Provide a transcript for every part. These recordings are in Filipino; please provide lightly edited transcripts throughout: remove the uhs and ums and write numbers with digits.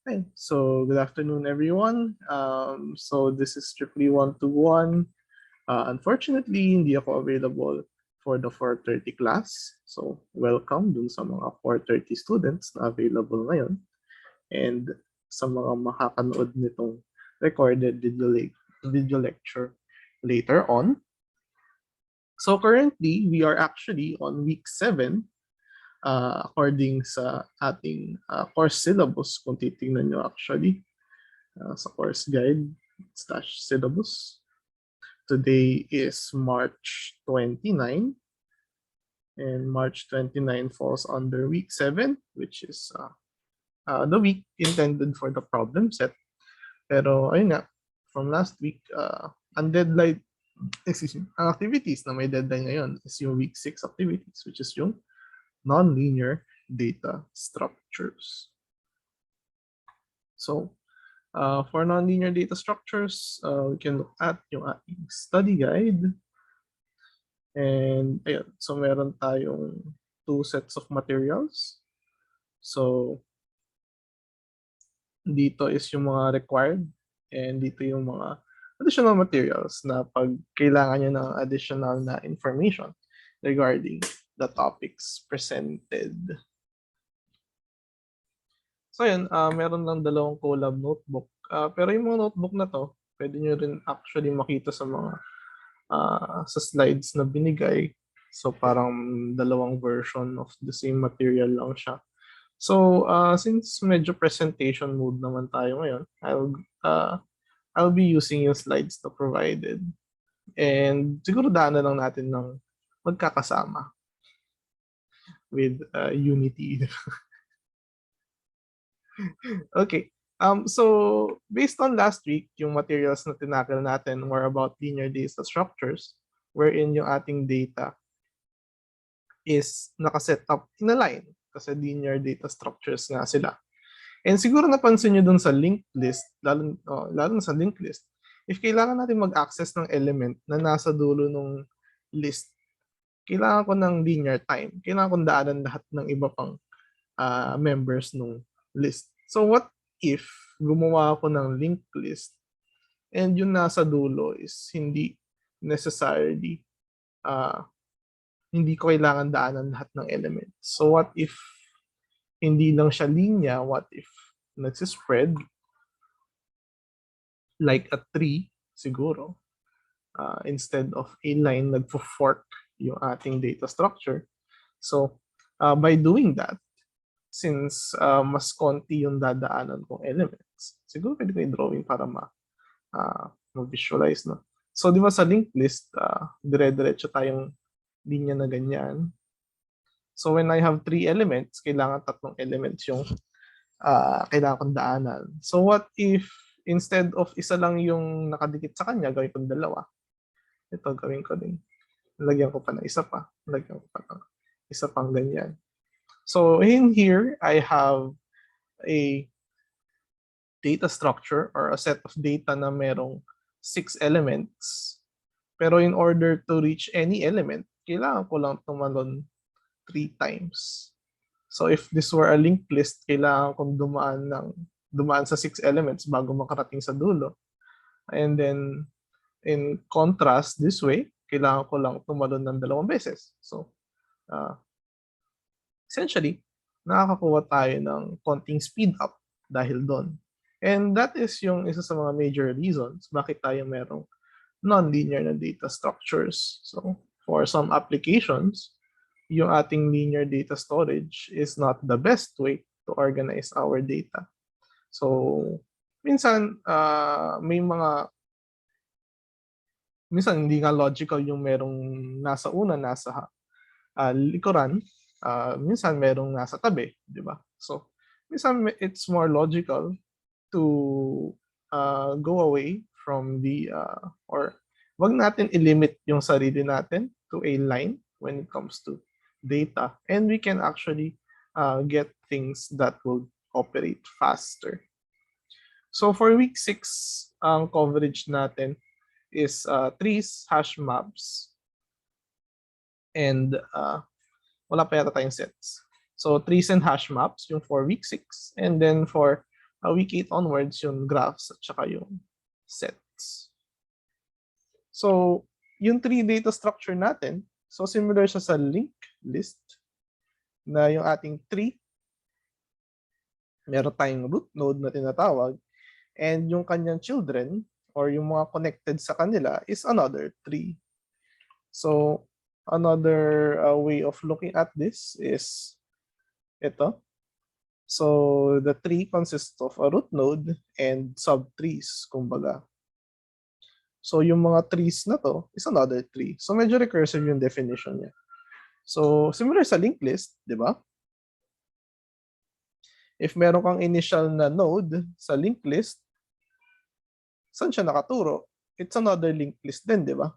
Hi, so good afternoon, everyone. So this is strictly one-to-one. Unfortunately, hindi ako available for the 4:30 class. So welcome dun sa mga 4:30 students na available ngayon and sa mga makakanood nitong recorded video lecture later on. So currently, we are actually on week 7 according sa ating course syllabus kung titingnan nyo actually sa course guide / syllabus. Today is March 29 and March 29 falls under week 7 which is the week intended for the problem set. Pero ayun nga, from last week, ang deadline, ang activities na may deadline ngayon is yung week 6 activities which is yung nonlinear data structures. So, for nonlinear data structures, we can look at yung ating study guide. And ayun, so meron tayong 2 sets of materials. So, dito is yung mga required and dito yung mga additional materials na pag kailangan nyo ng additional na information regarding the topics presented. So yun, meron lang 2 collab notebook. Pero yung mga notebook na to, pwede nyo rin actually makita sa mga sa slides na binigay. So parang 2 version of the same material lang siya. So since medyo presentation mode naman tayo ngayon, I'll be using yung slides na provided. And siguro daanan lang natin ng magkakasama with unity. Okay. So based on last week, yung materials na tinakil natin were about linear data structures, wherein yung ating data is nakaset up in a line kasi linear data structures nga sila. And siguro napansin nyo dun sa linked list, lalo na sa linked list, if kailangan natin mag-access ng element na nasa dulo ng list, kailangan ko ng linear time. Kailangan kong daanan lahat ng iba pang members ng list. So what if gumawa ako ng linked list and yung nasa dulo is hindi necessarily hindi ko kailangan daanan lahat ng elements. So what if hindi lang siya linya? What if nagsispread like a tree siguro instead of a line nagfo-fork yung ating data structure. So by doing that, since mas konti yung dadaanan kong elements, siguro pwede ko i-drawing para ma-visualize, no? So, di ba sa linked list, dire-diretso tayong linya na ganyan. So, when I have 3 elements, kailangan 3 elements yung kailangan kong daanan. So, what if instead of isa lang yung nakadikit sa kanya, gawin kong 2? Ito, gawin ko din. Lagyan ko pa ng isa pa. Lagyan ko pa ng isa pang ganyan. So in here, I have a data structure or a set of data na merong 6 elements. Pero in order to reach any element, kailangan ko lang tumalon 3 times. So if this were a linked list, kailangan kong dumaan sa 6 elements bago makarating sa dulo. And then in contrast, this way, kailangan ko lang tumalon ng 2 beses. So essentially, nakakakuha tayo ng konting speed up dahil doon. And that is yung isa sa mga major reasons bakit tayo merong non-linear na data structures. So, for some applications, yung ating linear data storage is not the best way to organize our data. So, minsan hindi nga logical yung merong nasa una, nasa likuran, minsan merong nasa tabi, di ba? So, minsan it's more logical to go away from the, or wag natin i-limit yung sarili natin to a line when it comes to data. And we can actually get things that will operate faster. So, for week 6, ang coverage natin is 3's hash maps and wala pa yata tayong sets. So 3's and hash maps yung for week 6. And then for week 8 onwards yung graphs at saka yung sets. So, yung tree data structure natin, so similar siya sa linked list na yung ating tree, meron tayong root node na tinatawag, and yung kanyang children or yung mga connected sa kanila is another tree. So, another way of looking at this is ito. So, the tree consists of a root node and subtrees, kumbaga. So, yung mga trees na to is another tree. So, medyo recursive yung definition niya. So, similar sa linked list, di ba? If meron kang initial na node sa linked list, saan siya nakaturo? It's another linked list din, di ba?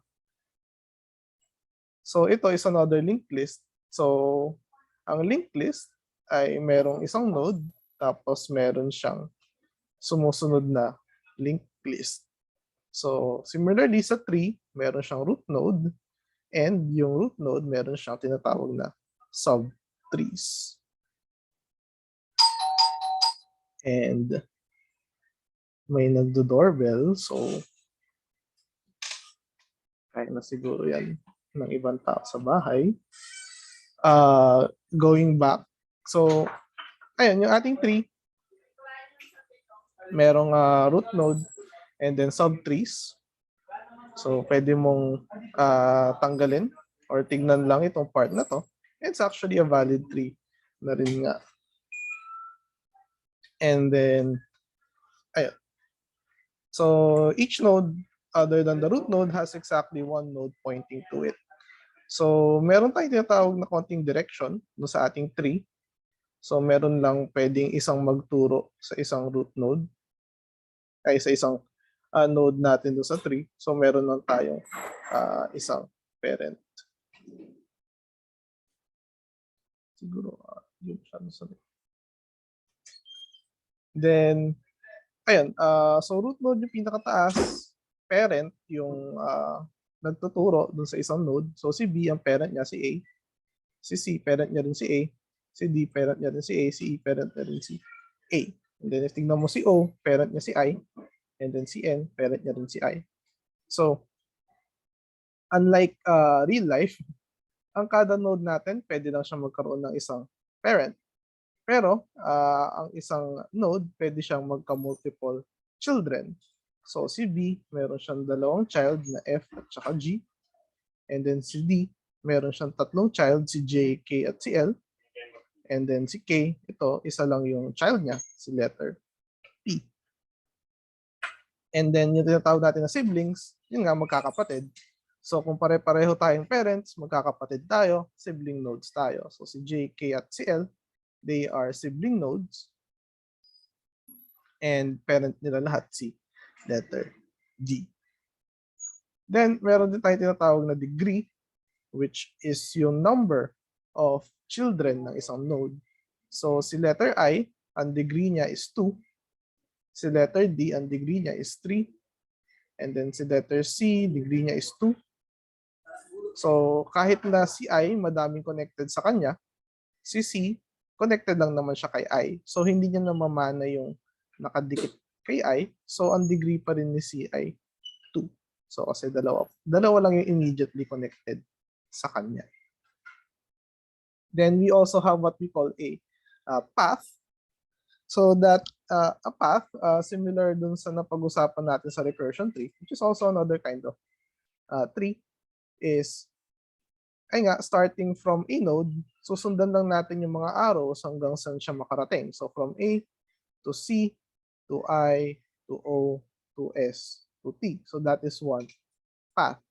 So, ito is another linked list. So, ang linked list ay merong isang node, tapos meron siyang sumusunod na linked list. So, similarly sa tree, meron siyang root node, and yung root node, meron siyang tinatawag na subtrees. And may nagdo-doorbell, so kaya na siguro yan ng ibang tao sa bahay. Going back, so ayun, yung ating tree, merong root node and then subtrees. So, pwede mong tanggalin or tignan lang itong part na to. It's actually a valid tree na rin nga. And then, ayun. So, each node other than the root node has exactly one node pointing to it. So, meron tayong tinatawag na konting direction no sa ating tree. So, meron lang pwedeng isang magturo sa isang root node ay sa isang node natin doon sa tree. So, meron lang tayong isang parent. Siguro, yun siya. Then, ayun. So, root node yung pinakataas. Parent yung nagtuturo doon sa isang node. So, si B, ang parent niya, si A. Si C, parent niya rin si A. Si D, parent niya rin si A. Si E, parent niya rin si A. And then, if tignan mo si O, parent niya si I. And then si N, parent niya rin si I. So, unlike real life, ang kada node natin, pwede lang siya magkaroon ng isang parent. Pero, ang isang node, pwede siyang magka-multiple children. So, si B, meron siyang dalawang child na F at saka G. And then si D, meron siyang tatlong child, si J, K at si L. And then si K, ito, isa lang yung child niya, si letter P. And then yung tinatawag natin na siblings, yun nga, magkakapatid. So kung pare-pareho tayong parents, magkakapatid tayo, sibling nodes tayo. So si J, K at si L, they are sibling nodes. And parent nila lahat si letter G. Then meron din tayong tinatawag na degree, which is yung number of children ng isang node. So si letter I, ang degree niya is 2. Si letter D, ang degree niya is 3. And then si letter C, degree niya is 2. So kahit na si I, madaming connected sa kanya, si C, connected lang naman siya kay I. So hindi niya namamana yung nakadikit kay I. So ang degree pa rin ni C ay 2. So kasi dalawa lang yung immediately connected sa kanya. Then we also have what we call a path. So that a path, similar dun sa napag-usapan natin sa recursion tree, which is also another kind of tree, is ay nga, starting from a node, susundan lang natin yung mga arrows hanggang saan siya makarating. So from A to C, to I, to O, to S, to T. So that is one path.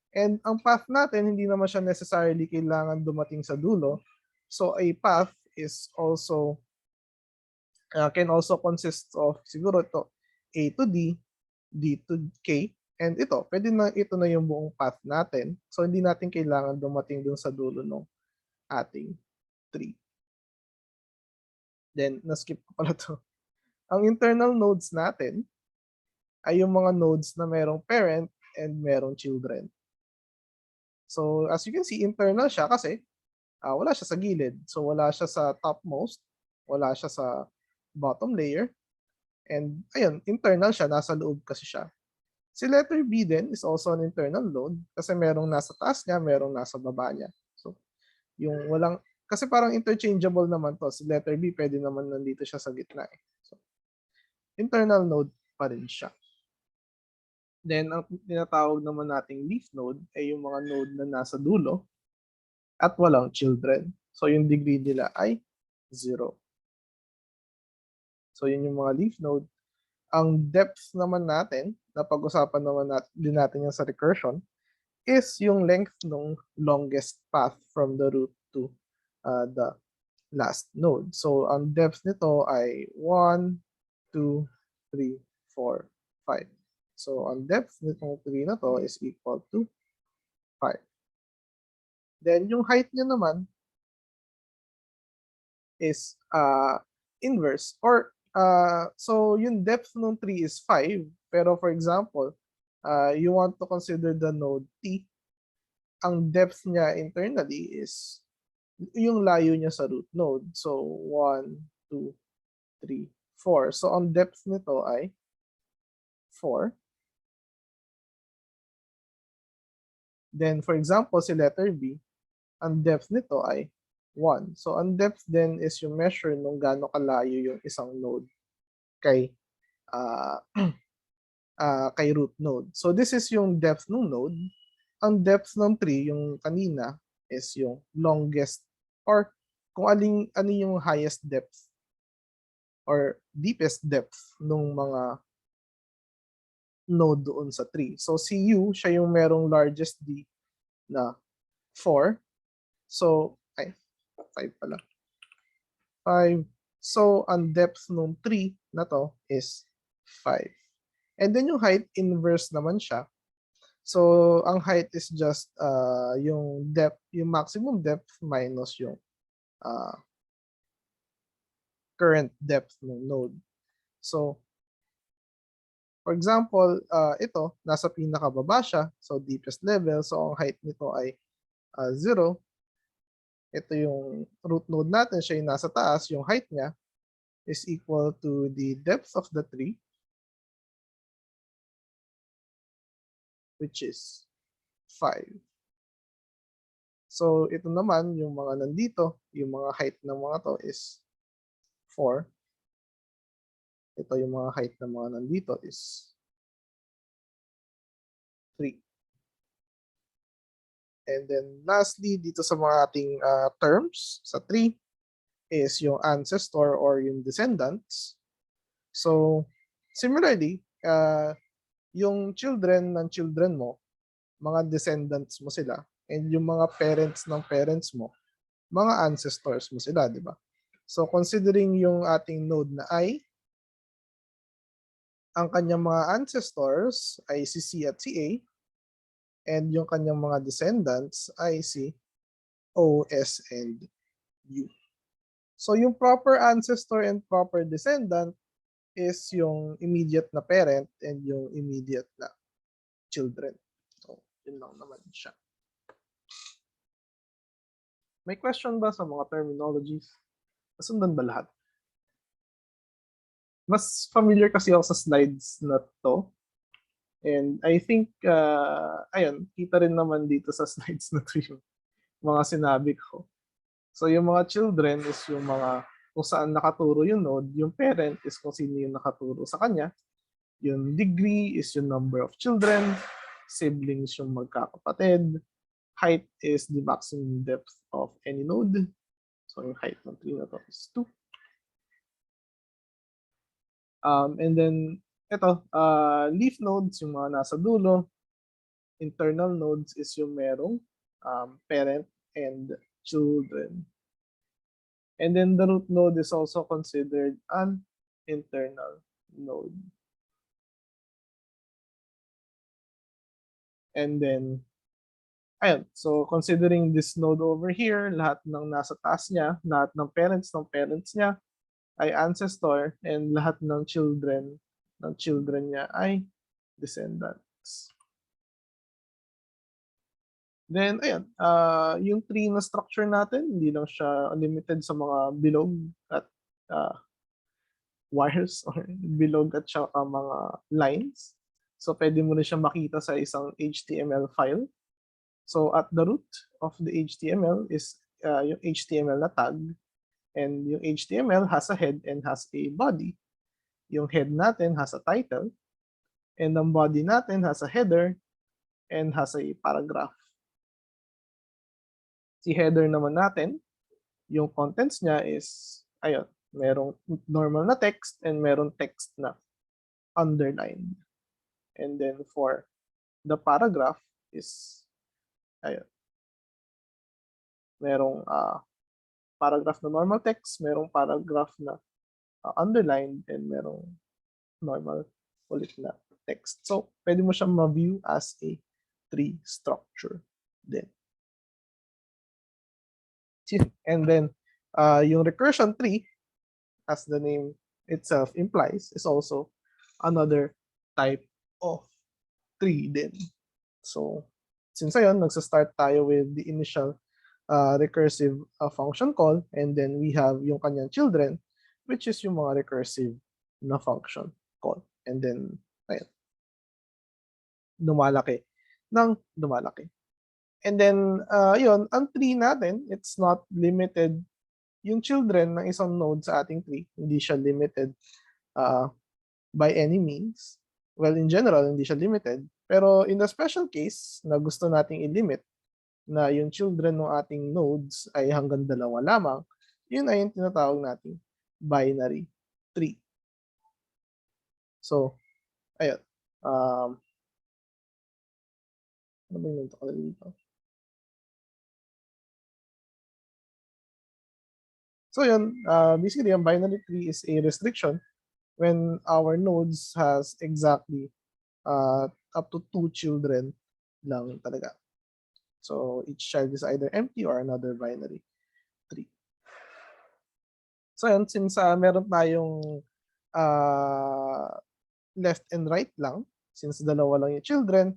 And ang path natin, hindi naman siya necessarily kailangan dumating sa dulo. So a path is also, can also consist of, siguro ito, A to D, D to K, and ito, pwede na ito na yung buong path natin. So hindi natin kailangan dumating dun sa dulo ng ating tree. Then, na-skip ko pala to. Ang internal nodes natin ay yung mga nodes na merong parent and merong children. So, as you can see, internal siya kasi wala siya sa gilid. So, wala siya sa topmost, wala siya sa bottom layer, And ayun, internal siya, nasa loob kasi siya. Si letter B din is also an internal node kasi merong nasa taas niya, merong nasa baba niya. So, yung walang, kasi parang interchangeable naman to. Si letter B pwede naman nandito siya sa gitna eh. So, internal node pa rin siya. Then, ang tinatawag naman nating leaf node ay yung mga node na nasa dulo at walang children. So, yung degree nila ay 0. So, yun yung mga leaf node. Ang depth naman natin, napag-usapan naman din natin yan sa recursion, is yung length ng longest path from the root to the last node. So, ang depth nito ay 1, 2, 3, 4, 5. So, ang depth nitong 3 na to is equal to 5. Then, yung height niya naman is inverse. Or, so, yung depth ng 3 is 5. Pero, for example, you want to consider the node T. Ang depth niya internally is yung layo niya sa root node. So, 1, 2, 3, 4. So, ang depth nito ay 4. Then, for example, si letter B, ang depth nito ay 1. So, ang depth din is yung measure nung gaano kalayo yung isang node kay uh, kay root node. So, this is yung depth ng node. Ang depth ng tree, yung kanina, is yung longest or kung ano yung highest depth or deepest depth ng mga node doon sa tree. So, si U, siya yung merong largest D na 4. So, ay, 5 pala. 5. So, ang depth ng tree na to is 5. And then yung height, inverse naman siya. So, ang height is just yung depth, yung maximum depth minus yung current depth ng node. So, for example, ito, nasa pinakababa siya. So, deepest level. So, ang height nito ay 0. Ito yung root node natin. Siya yung nasa taas. Yung height niya is equal to the depth of the tree, which is 5. So, ito naman, yung mga nandito, yung mga height ng mga to is 4. Ito yung mga height ng mga nandito is 3. And then lastly, dito sa mga ating terms, sa 3, is yung ancestor or yung descendants. So, similarly, yung children ng children mo, mga descendants mo sila, and yung mga parents ng parents mo, mga ancestors mo sila, di ba? So, considering yung ating node na I, ang kanyang mga ancestors ay si C at si A, and yung kanyang mga descendants ay si O, S, and U. So, yung proper ancestor and proper descendant is yung immediate na parent and yung immediate na children. So, yun lang naman siya. May question ba sa mga terminologies? Nasundan ba lahat? Mas familiar kasi ako sa slides na to. And I think, ayun, kita rin naman dito sa slides na to yung mga sinabi ko. So, yung mga children is yung mga kung saan nakaturo yung node. Yung parent is kung sino yung nakaturo sa kanya. Yung degree is yung number of children. Siblings yung magkakapatid. Height is the maximum depth of any node. So, yung height ng tree na to is 2. And then, ito, leaf nodes, yung mga nasa dulo. Internal nodes is yung merong parent and children. And then the root node is also considered an internal node. And then, ayun, so considering this node over here, lahat ng nasa taas niya, lahat ng parents niya ay ancestor, and lahat ng children niya ay descendants. Then, ayan, yung tree na structure natin, hindi lang siya limited sa mga bilog at wires or bilog at saka mga lines. So pwede mo rin siya makita sa isang HTML file. So at the root of the HTML is yung HTML na tag, and yung HTML has a head and has a body. Yung head natin has a title, and ang body natin has a header and has a paragraph. Si header naman natin, yung contents niya is, ayun, merong normal na text and merong text na underlined. And then for the paragraph is, ayun, merong paragraph na normal text, merong paragraph na underlined, and merong normal ulit na text. So, pwede mo siyang ma-view as a tree structure din. And then, yung recursion tree, as the name itself implies, is also another type of tree din. So, since ayun, nagsa-start tayo with the initial recursive function call, and then we have yung kanyang children, which is yung mga recursive na function call. And then, ayun, lumalaki ng lumalaki. And then, yun, ang tree natin, it's not limited. Yung children ng isang node sa ating tree, hindi siya limited by any means. Well, in general, hindi siya limited. Pero in the special case na gusto nating i-limit, na yung children ng ating nodes ay hanggang 2 lamang, yun ay yung tinatawag nating binary tree. So, ayun. Ano ba yung nagtakalala dito? So yun, basically, ang binary tree is a restriction when our nodes has exactly up to 2 children lang talaga. So each child is either empty or another binary tree. So yun, since meron tayong left and right lang, since 2 lang yung children,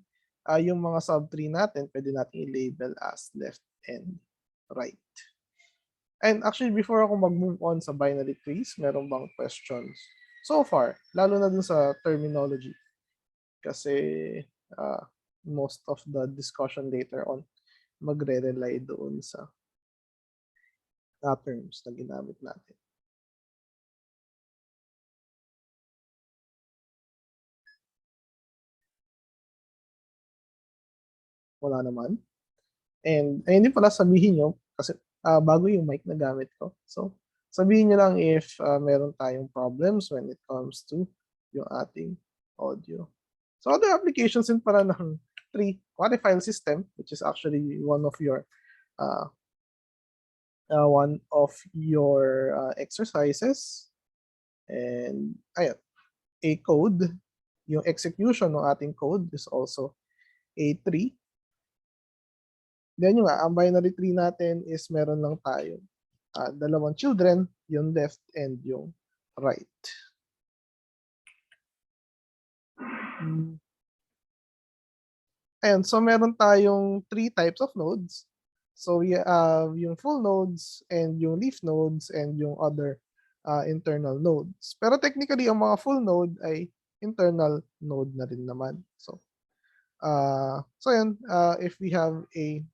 yung mga subtree natin, pwede natin i-label as left and right. And actually, before ako mag-move on sa binary trees, meron bang questions so far? Lalo na dun sa terminology. Kasi most of the discussion later on magre-rely doon sa terms na ginamit natin. Wala naman. And ayun din pala, sabihin nyo, kasi bago yung mic na gamit ko. So, sabihin nyo lang if meron tayong problems when it comes to yung ating audio. So, other applications din para ng tree file system, which is actually one of your exercises. And ayun, a code, yung execution ng ating code is also a tree. Ganyan nga, ang binary tree natin is meron lang tayo 2 children, yung left and yung right. Ayan, so meron tayong 3 types of nodes. So we have yung full nodes and yung leaf nodes and yung other internal nodes. Pero technically, ang mga full node ay internal node na rin naman. So yan, if we have a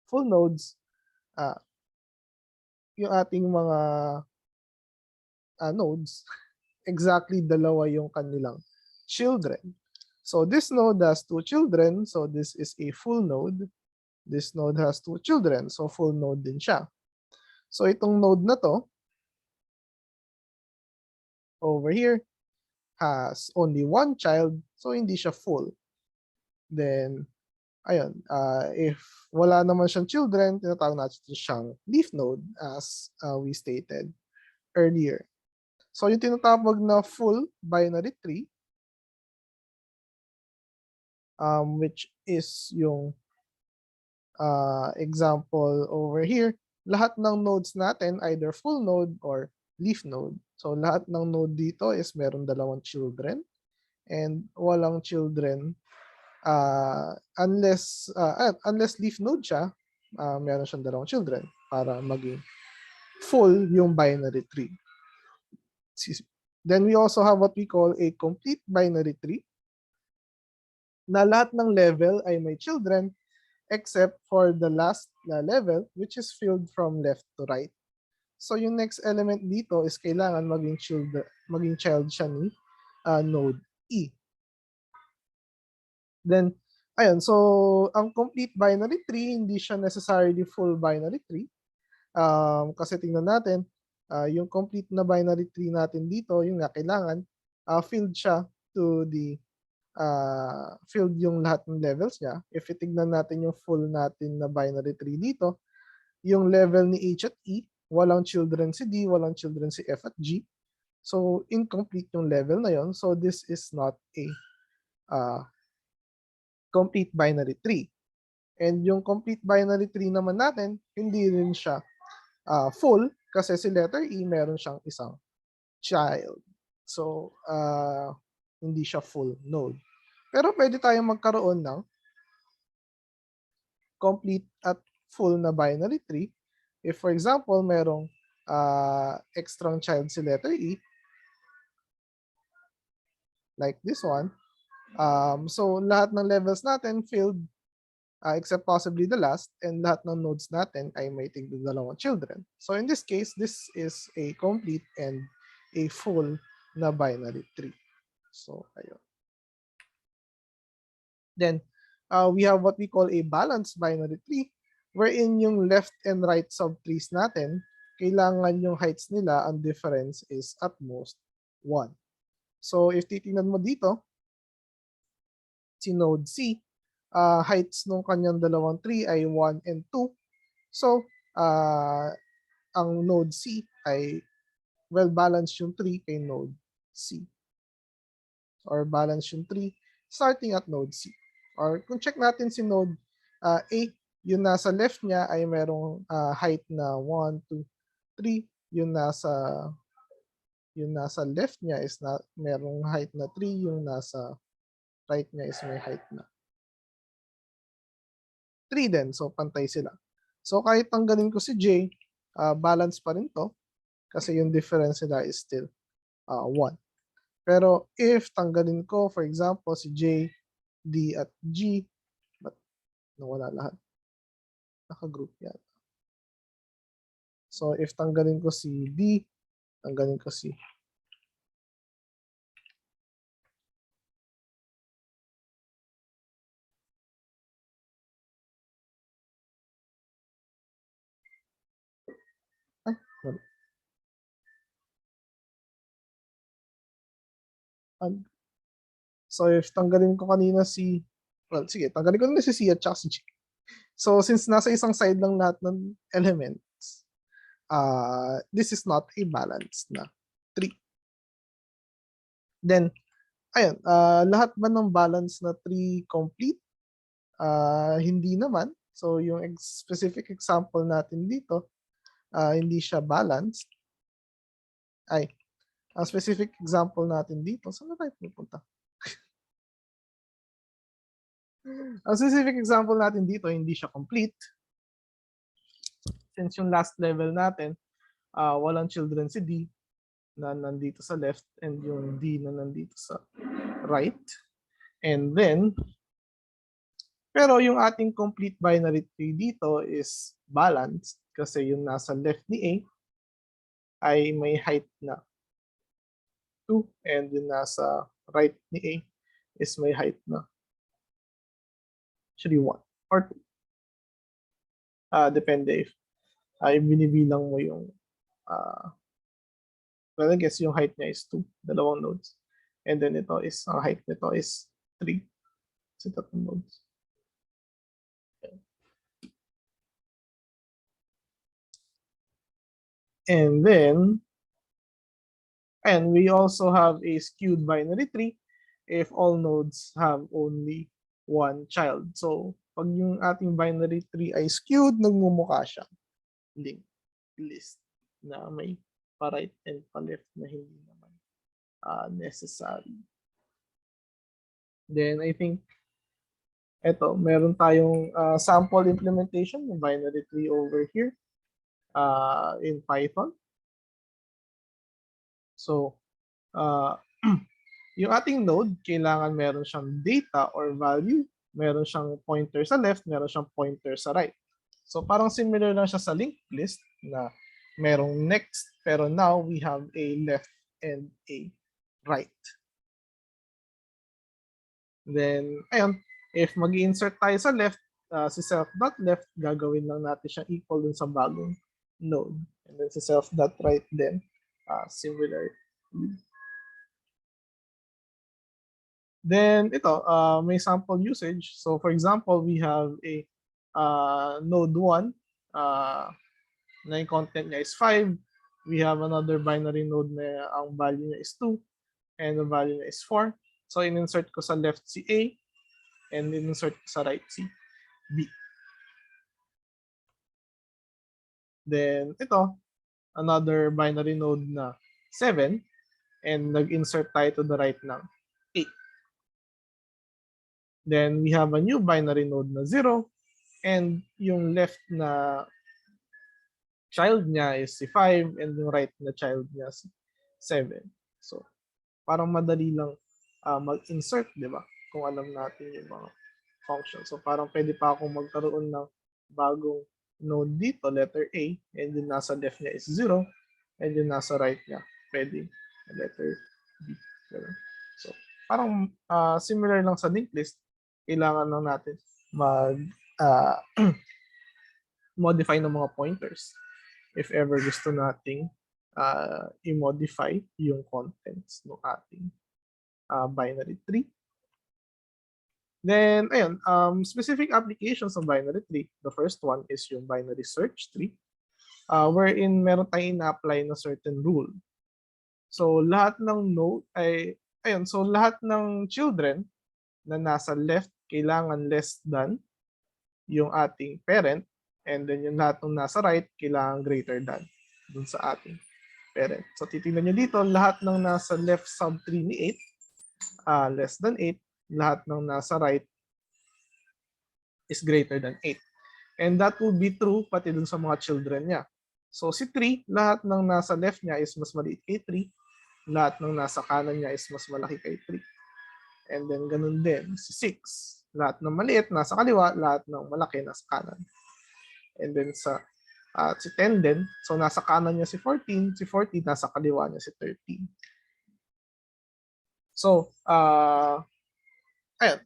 full nodes, yung ating mga nodes, exactly 2 yung kanilang children. So this node has 2 children, so this is a full node. This node has 2 children, so full node din siya. So itong node na to, over here, has only 1 child, so hindi siya full. Then, ayun, if wala naman siyang children, tinatawag natin siyang leaf node as we stated earlier. So yung tinatawag na full binary tree, which is yung example over here, lahat ng nodes natin either full node or leaf node. So lahat ng node dito is meron 2 children, and walang children unless leaf node siya, meron siyang 2 children para maging full yung binary tree. Then we also have what we call a complete binary tree na lahat ng level ay may children except for the last level which is filled from left to right. So yung next element dito is kailangan maging child siya ni node E. Then, ayun, so ang complete binary tree, hindi siya necessarily full binary tree. Kasi tingnan natin, yung complete na binary tree natin dito, yung nga kailangan, filled siya to the, filled yung lahat ng levels niya. If itignan natin yung full natin na binary tree dito, yung level ni H at E, walang children si D, walang children si F at G. So, incomplete yung level na yon. So, this is not a complete binary tree. And yung complete binary tree naman natin, hindi rin siya full kasi si letter E meron siyang isang child. So, hindi siya full node. Pero pwede tayong magkaroon ng complete at full na binary tree. If for example, merong extra child si letter E, like this one, so lahat ng levels natin filled except possibly the last, and lahat ng nodes natin ay may tigda dalawang children. So in this case, this is a complete and a full na binary tree. So ayun. Then we have what we call a balanced binary tree, wherein yung left and right subtrees natin, kailangan yung heights nila, ang difference is at most 1. So if titingnan mo dito, si node C, heights nung kanyang dalawang tree ay 1 and 2. So, ang node C ay well-balanced yung tree kay node C. Or balanced yung tree starting at node C. Or kung check natin si node A, yung nasa left niya ay merong height na 1, 2, 3. Yung nasa left niya is merong height na 3. Yung nasa right niya is may height na 3 din. So, pantay sila. So, kahit tanggalin ko si J, balance pa rin to kasi yung difference nila is still 1. Pero if tanggalin ko, for example, si J, D, at G, but nawala lahat. Naka-group yan. So, if tanggalin ko si D, tanggalin ko si So, if tanggalin ko kanina si, well, sige, tanggalin ko na si C at saka si G. So, since nasa isang side lang lahat ng elements, this is not a balanced na tree. Then, ayun, lahat ba ng balance na tree complete? Hindi naman. So, yung specific example natin dito, hindi siya balanced. Ang specific example natin dito, saan na tayo pupunta? Ang specific example natin dito, hindi siya complete. Since yung last level natin, walang children si D na nandito sa left and yung D na nandito sa right. And then, pero yung ating complete binary tree dito is balanced kasi yung nasa left ni A ay may height na 2 and yung nasa right ni A is may height na actually 1 or 2. Depende if ay binibilang mo yung well, I guess yung height niya is 2, dalawang nodes. And then ito is, ang height nito is 3. So, tatlong nodes. And then, and we also have a skewed binary tree if all nodes have only one child. So, pag yung ating binary tree ay skewed, nagmumukha siya linked list na may pa-right and pa-left na hindi naman necessary. Then, I think, eto, meron tayong sample implementation ng binary tree over here in Python. So, uh, yung ating node, kailangan meron siyang data or value, meron siyang pointer sa left, meron siyang pointer sa right. So parang similar lang siya sa linked list na merong next, pero now we have a left and a right. Then, ayun, if mag-insert tayo sa left, si self.left, gagawin lang natin siya equal dun sa bagong node. And then si self.right then, similar. Then ito, may sample usage. So for example, we have a node 1 na yung content niya is 5. We have another binary node na ang value niya is 2 and the value niya is 4. So in-insert ko sa left si A and in-insert ko sa right si B. Then ito, another binary node na 7 and nag-insert tayo to the right ng 8. Then we have a new binary node na 0 and yung left na child niya is si 5 and yung right na child niya si 7. So parang madali lang mag-insert, di ba? Kung alam natin yung mga functions. So parang pwede pa akong magkaroon ng bagong node dito, letter A, and yung nasa left niya is 0, and yung nasa right niya, pwede letter B. Diba? So parang similar lang sa linked list, kailangan lang natin mag modify ng mga pointers if ever gusto nating i-modify yung contents ng ating binary tree. Then, ayun, specific applications ng binary tree. The first one is yung binary search tree, wherein meron tayong ina-apply na certain rule. So, lahat ng node ay, ayun, so lahat ng children na nasa left kailangan less than yung ating parent, and then yung lahat ng nasa right kailangan greater than dun sa ating parent. So titingnan nyo dito, lahat ng nasa left sub-tree ni 8, less than 8, lahat ng nasa right is greater than 8. And that will be true pati dun sa mga children niya. So si 3, lahat ng nasa left niya is mas maliit kay 3, lahat ng nasa kanan niya is mas malaki kay 3. And then ganun din si 6. Lahat ng maliit nasa kaliwa, lahat ng malaki nasa kanan. And then sa si 10 din, so nasa kanan niya si 14 nasa kaliwa niya si 13. So, ayun.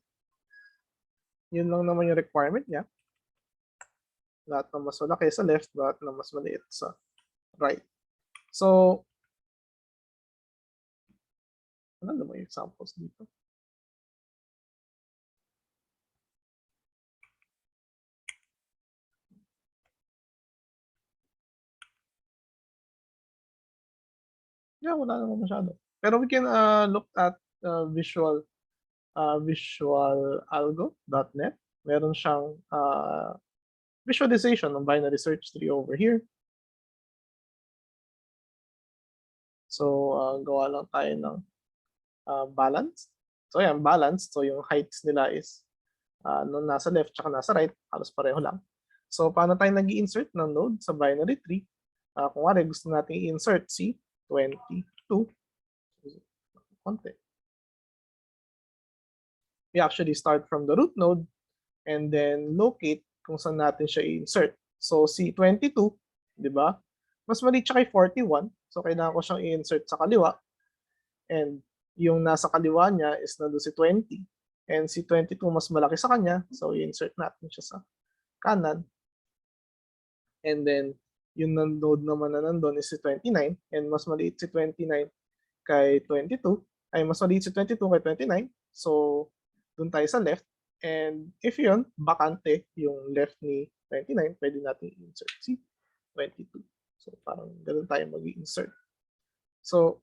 Yun lang naman yung requirement niya. Lahat ng mas malaki sa left, lahat ng mas maliit sa right. So, ano naman yung examples dito? Yeah, wala naman masyado. Pero we can look at visualalgo.net. Meron siyang visualization ng binary search tree over here. So, gawa lang tayo ng balance. So, yan, balance. So, yung heights nila is nung nasa left tsaka nasa right, halos pareho lang. So, paano tayo nag-i-insert ng node sa binary tree? Kung wari, gusto natin i-insert si 22. Konti. We actually start from the root node and then locate kung saan natin siya i-insert. So, si 22, di ba? Mas maliit siya kay 41. So, kailangan ko siyang i-insert sa kaliwa. And yung nasa kaliwa niya is nandun si 20. And si 22 mas malaki sa kanya. So, i-insert natin siya sa kanan. And then, yung node naman na nandun is si 29. And mas maliit si 29 kay 22. Ay, mas maliit si 22 kay 29. So, dun tayo sa left. And if yun, bakante yung left ni 29, pwede natin i-insert si 22. So, parang ganun tayo mag-i-insert. So,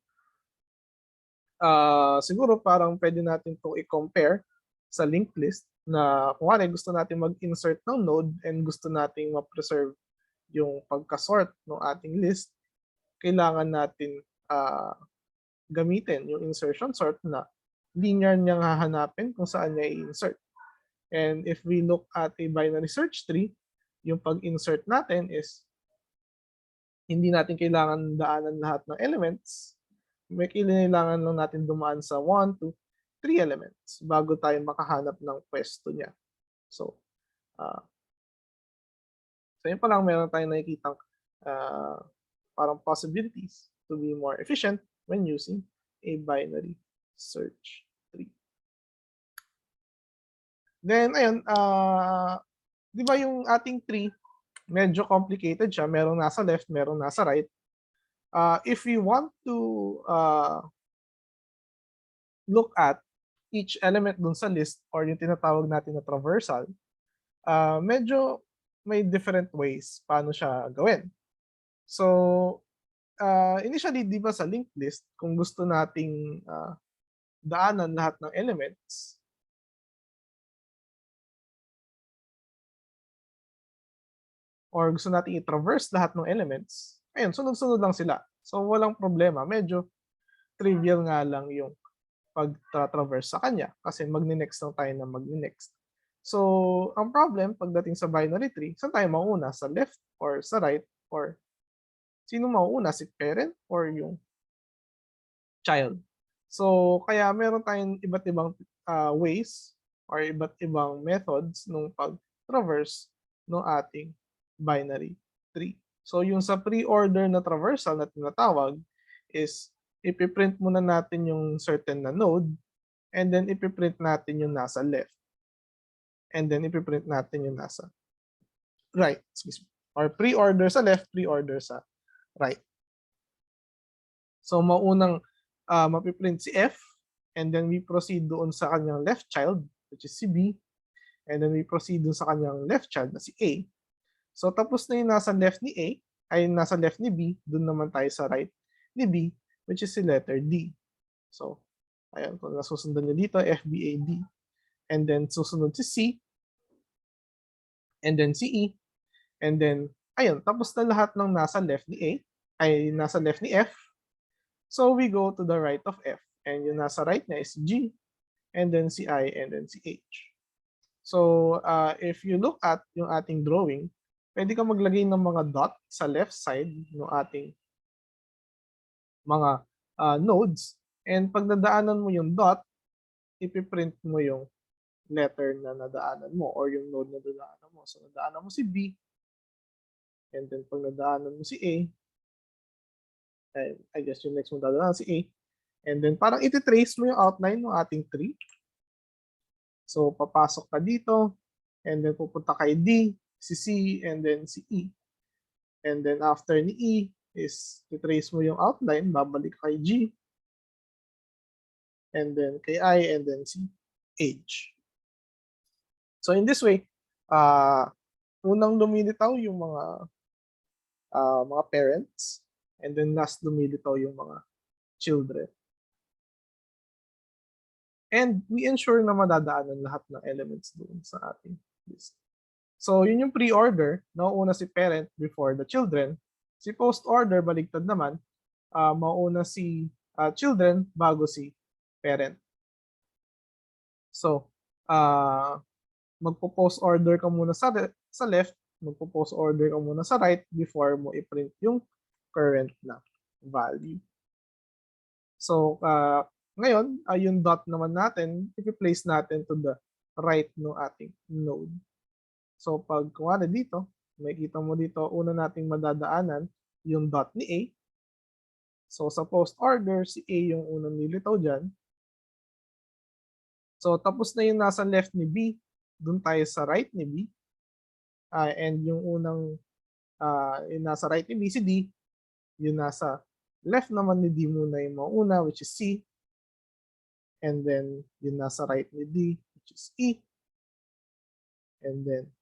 siguro parang pwede natin itong i-compare sa linked list na kung ano gusto natin mag-insert ng node and gusto nating ma-preserve yung pagka-sort ng ating list, kailangan natin gamitin yung insertion sort na linear niyang hahanapin kung saan niya i-insert. And if we look at a binary search tree, yung pag-insert natin is hindi natin kailangan daanan lahat ng elements. may kailangan lang natin dumaan sa 1, 2, 3 elements bago tayo makahanap ng pwesto niya. So, so yun pa lang, meron tayong nakikitang parang possibilities to be more efficient when using a binary search tree. Then, ayun, di ba yung ating tree, medyo complicated siya. Merong nasa left, merong nasa right. If we want to look at each element dun sa list or yung tinatawag natin na traversal, medyo may different ways paano siya gawin. So, initially, di ba sa linked list, kung gusto nating daanan lahat ng elements, or gusto nating i-traverse lahat ng elements, ayun, sunod-sunod lang sila. So, walang problema. Medyo trivial nga lang yung pag-traverse sa kanya kasi magni-next lang tayo na magni-next. So, ang problem pagdating sa binary tree, saan tayo mauuna? Sa left or sa right? Or sino mauuna? Si parent or yung child? So, kaya meron tayong iba't ibang ways or iba't ibang methods nung pag-traverse ng ating binary tree. So, yung sa pre-order na traversal na tinatawag is ipiprint muna natin yung certain na node and then ipiprint natin yung nasa left. And then ipiprint natin yung nasa right. Excuse me. Or pre-order sa left, pre-order sa right. So, maunang mapiprint si F and then we proceed doon sa kanyang left child, which is si B. And then we proceed doon sa kanyang left child na si A. So, tapos na yung nasa left ni A, ay nasa left ni B, doon naman tayo sa right ni B, which is si letter D. So, ayun, kung nasusundan nyo dito, F, B, A, D. And then, susunod si C. And then si E. And then, ayun, tapos na lahat ng nasa left ni A, ay nasa left ni F. So, we go to the right of F. And yung nasa right niya is G. And then si I, and then si H. So, if you look at yung ating drawing, pwede ka maglagay ng mga dot sa left side ng ating mga nodes. And pag nadaanan mo yung dot, ipiprint mo yung letter na nadaanan mo or yung node na nadaanan mo. So, nadaanan mo si B. And then, pag nadaanan mo si A, I guess yung next mo dadaanan si A. And then, parang iti-trace mo yung outline ng ating tree. So, papasok ka dito. And then, pupunta kay D, si C, and then si E. And then, after ni E, is titrace mo yung outline, babalik kay G, and then kay I, and then si H. So in this way, unang lumilitaw yung mga parents, and then last lumilitaw yung mga children. And we ensure na madadaanan lahat ng elements doon sa ating list. So yun yung pre-order, nauuna si parent before the children. Si post-order, baligtad naman, mauna si children bago si parent. So, magpo-post order ka muna sa left, magpo-post order ka muna sa right before mo i-print yung current na value. So, ngayon, yung dot naman natin, i-place natin to the right ng ating node. So, pag kuwari dito, makikita mo dito, una nating madadaanan yung dot ni A. So, sa post order, si A yung unang nilitaw dyan. So, tapos na yung nasa left ni B, dun tayo sa right ni B. And yung unang, yung nasa right ni B, si D. Yung nasa left naman ni D muna yung mauna, which is C. And then, yung nasa right ni D, which is E. And then,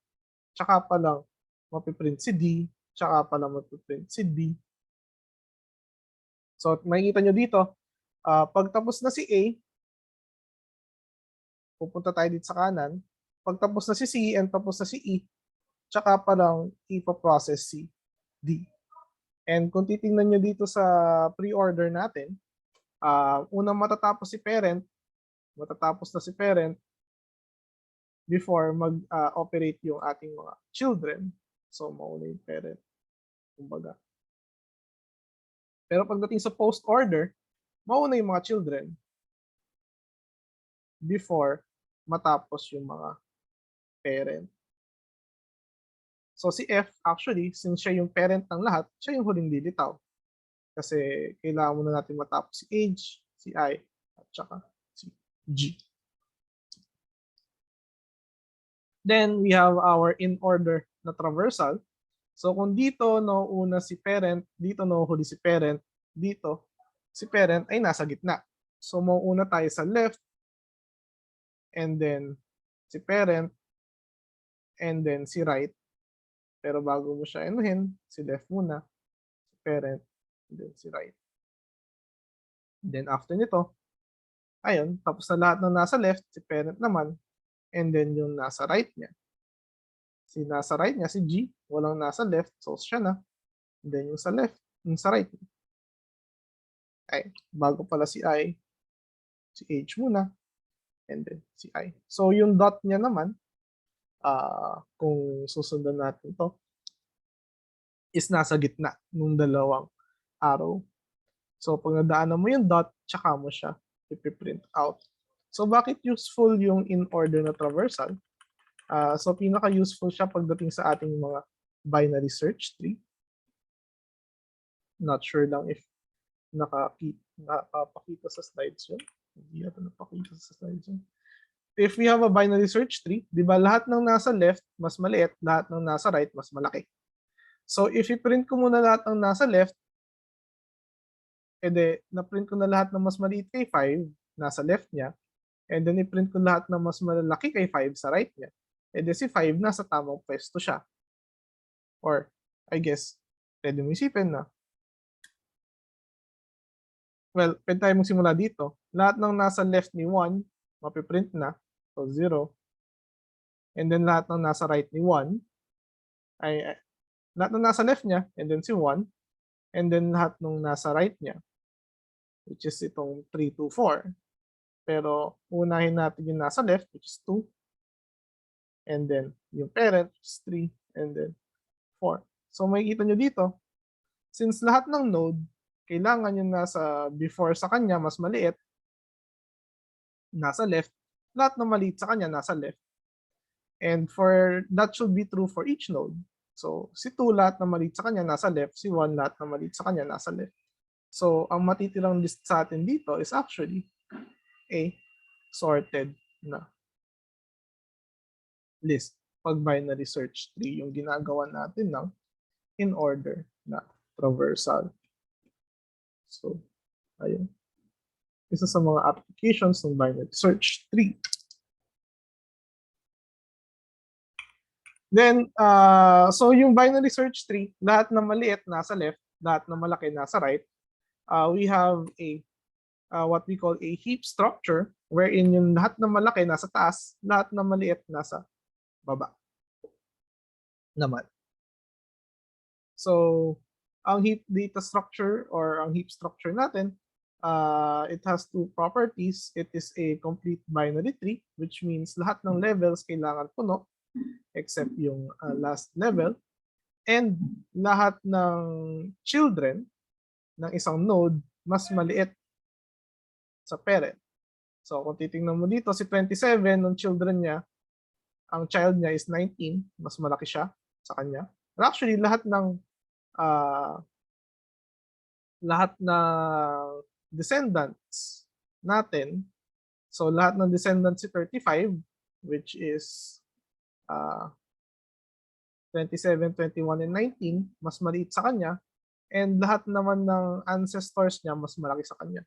tsaka pa lang mapiprint si D, tsaka pa lang mapiprint si D. So, makikita nyo dito, pag tapos na si A, pupunta tayo dito sa kanan. Pag tapos na si C and tapos na si E, tsaka pa lang ipaprocess si D. And kung titingnan nyo dito sa pre-order natin, unang matatapos si parent, matatapos na si parent before mag-operate yung ating mga children. So, mauna yung parent. Kumbaga. Pero pagdating sa post-order, mauna yung mga children before matapos yung mga parent. So si F, actually, since siya yung parent ng lahat, siya yung huling lilitaw. Kasi kailangan muna natin matapos si H, si I, at saka si G. Then we have our in order na traversal. So kung dito nauuna si parent, dito nauhuli si parent, dito si parent ay nasa gitna. So mauuna tayo sa left, and then si parent, and then si right. Pero bago mo siya anuhin, si left muna, si parent, and then si right. And then after nito, ayun, tapos na lahat ng nasa left, si parent naman, and then yung nasa right niya. Si nasa right niya, si G, walang nasa left, so siya na. And then yung sa left, yung sa right. Ay, bago pala si I, si H muna, and then si I. So yung dot niya naman, kung susundan natin to, is nasa gitna ng dalawang arrow. So pag nadaanan mo yung dot, tsaka mo siya ipiprint out. So bakit useful yung in order na traversal? So pinaka-useful siya pagdating sa ating mga binary search tree. Not sure lang if nakapakita sa slides yun. Hindi yata napakita sa slides yun. If we have a binary search tree, di ba lahat ng nasa left mas maliit, lahat ng nasa right mas malaki. So if i-print ko muna lahat ng nasa left, edi na-print ko na lahat ng mas maliit kay 5 nasa left niya, and then i-print ko lahat ng mas malaki kay 5 sa right niya. Edi si 5 nasa tamang pwesto siya. Or I guess, pwede mo isipin na, well, pwede tayo magsimula dito. Lahat ng nasa left ni 1, mapiprint na. So 0. And then lahat ng nasa right ni 1, ay lahat ng nasa left niya, and then si 1. And then lahat ng nasa right niya, which is itong 3, 2, 4. Pero unahin natin yung nasa left, which is 2. And then yung parent, which is 3. And then 4. So makikita nyo dito, since lahat ng node, kailangan yung nasa before sa kanya mas maliit, nasa left, lahat ng maliit sa kanya nasa left. And for that should be true for each node. So si 2 lahat ng maliit sa kanya nasa left, si 1 lahat ng maliit sa kanya nasa left. So ang matitirang list sa atin dito is actually a sorted na list. Pag binary search tree yung ginagawa natin ng in order na traversal. So, ayun. Isa sa mga applications ng binary search tree. Then, so yung binary search tree, lahat ng maliit nasa left, lahat ng malaki nasa right. We have a what we call a heap structure, wherein yung lahat ng malaki nasa taas, lahat ng maliit nasa baba naman. So, ang heap data structure or ang heap structure natin, it has two properties. It is a complete binary tree, which means lahat ng levels kailangan puno except yung last level. And lahat ng children ng isang node mas maliit sa parent. So kung titingnan mo dito, si 27 ng children niya, ang child niya is 19, mas malaki siya sa kanya. But actually, lahat ng descendants natin, so lahat ng descendants si 35, which is 27, 21, and 19, mas maliit sa kanya. And lahat naman ng ancestors niya, mas malaki sa kanya.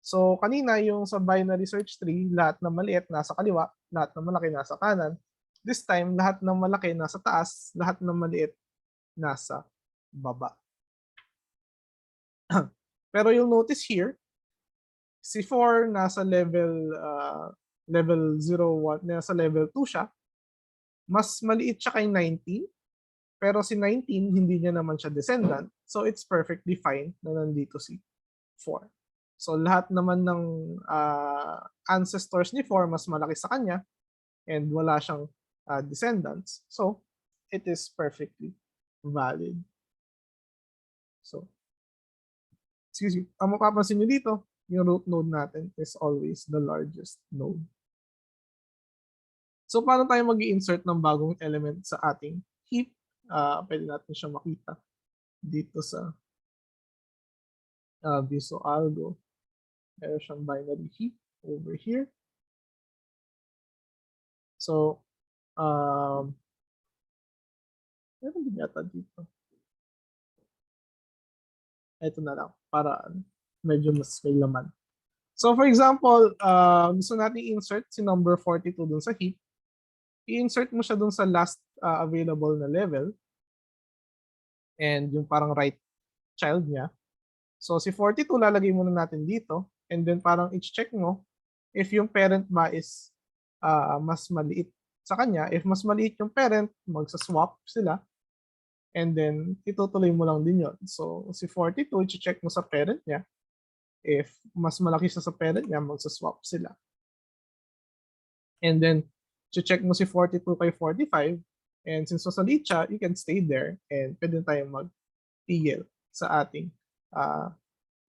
So kanina yung sa binary search tree, lahat ng maliit nasa kaliwa, lahat ng malaki nasa kanan. This time, lahat ng malaki nasa taas, lahat ng maliit nasa baba. Pero you'll notice here, si 4 nasa level 0, 1, nasa level 2 siya. Mas maliit siya kay 19, pero si 19 hindi niya naman siya descendant. So it's perfectly fine na nandito si 4. So lahat naman ng ancestors ni 4 mas malaki sa kanya and wala siyang descendants. So it is perfectly valid. So excuse me, ang mapapansin nyo dito, yung root node natin is always the largest node. So, paano tayo mag-i-insert ng bagong element sa ating heap? Pwede natin siya makita dito sa Visual Algo. Meron siyang binary heap over here. So, meron din yata dito. Ito na lang, para medyo mas may laman. So, for example, gusto natin insert si number 42 dun sa heap. I-insert mo siya dun sa last available na level. And yung parang right child niya. So, si 42 lalagay muna natin dito. And then parang i-check mo if yung parent ba is mas maliit sa kanya. If mas maliit yung parent, magsa-swap sila. And then, itutuloy mo lang din yun. So, si 42, i-check mo sa parent niya. If mas malaki siya sa parent niya, magsa-swap sila. And then, i-check mo si 42 kay 45. And since masaliit siya, you can stay there. And pwede tayong mag-tigil sa ating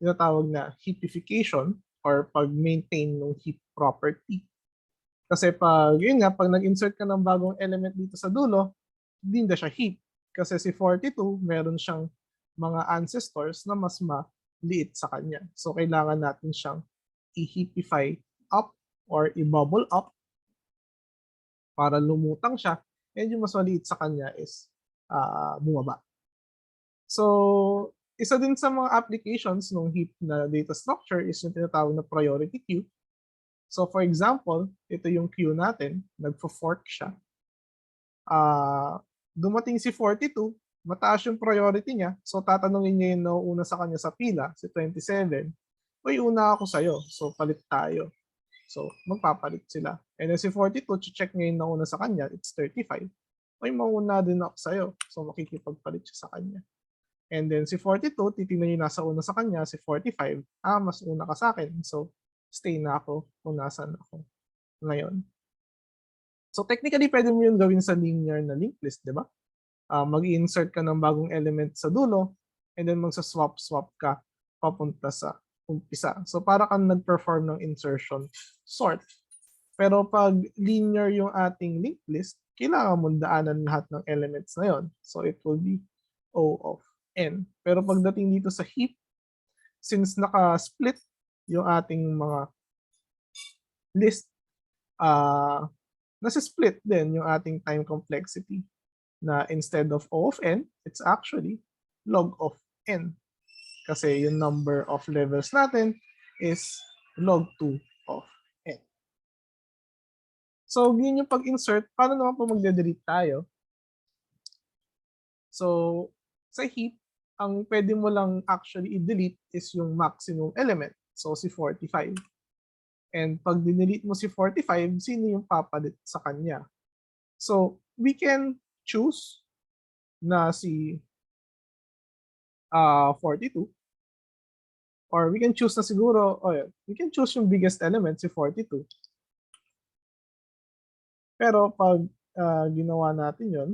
tinatawag na heapification or pag-maintain ng heap property. Kasi yun nga, pag nag-insert ka ng bagong element dito sa dulo, hindi na siya heap. Kasi si 42, meron siyang mga ancestors na mas maliit sa kanya. So, kailangan natin siyang i-heapify up or i-bubble up para lumutang siya. And yung mas maliit sa kanya is bumaba. So, isa din sa mga applications ng heap na data structure is yung tinatawag na priority queue. So, for example, ito yung queue natin, nagfo-fork siya. Dumating si 42, mataas yung priority niya. So, tatanungin niya yung nauuna sa kanya sa pila, si 27. Uy, una ako sa'yo. So, palit tayo. So, magpapalit sila. And then si 42, check niya yung nauna sa kanya, it's 35. Uy, mauna din ako sa'yo. So, makikipagpalit siya sa kanya. And then si 42, titignan yung nasa una sa kanya, si 45, mas una ka sa akin. So, stay na ako kung nasan ako ngayon. So, technically, pwede mo yun gawin sa linear na linked list, di ba? Mag-i-insert ka ng bagong element sa dulo, and then magsa-swap-swap ka papunta sa umpisa. So, para kang nag-perform ng insertion sort. Pero pag linear yung ating linked list, kailangan mong daanan lahat ng elements na yon. So, it will be O of n. Pero pagdating dito sa heap, since naka-split yung ating mga list, nasa-split din yung ating time complexity na instead of O of n, it's actually log of n. Kasi yung number of levels natin is log 2 of n. So, yun yung pag-insert. Paano naman po magde-delete tayo? So, sa heap, ang pwede mo lang actually i-delete is yung maximum element. So, si 45. And pag dinelete mo si 45, sino yung papalit sa kanya? So, we can choose na si 42. Or we can choose na siguro, we can choose yung biggest element, si 42. Pero pag ginawa natin yun,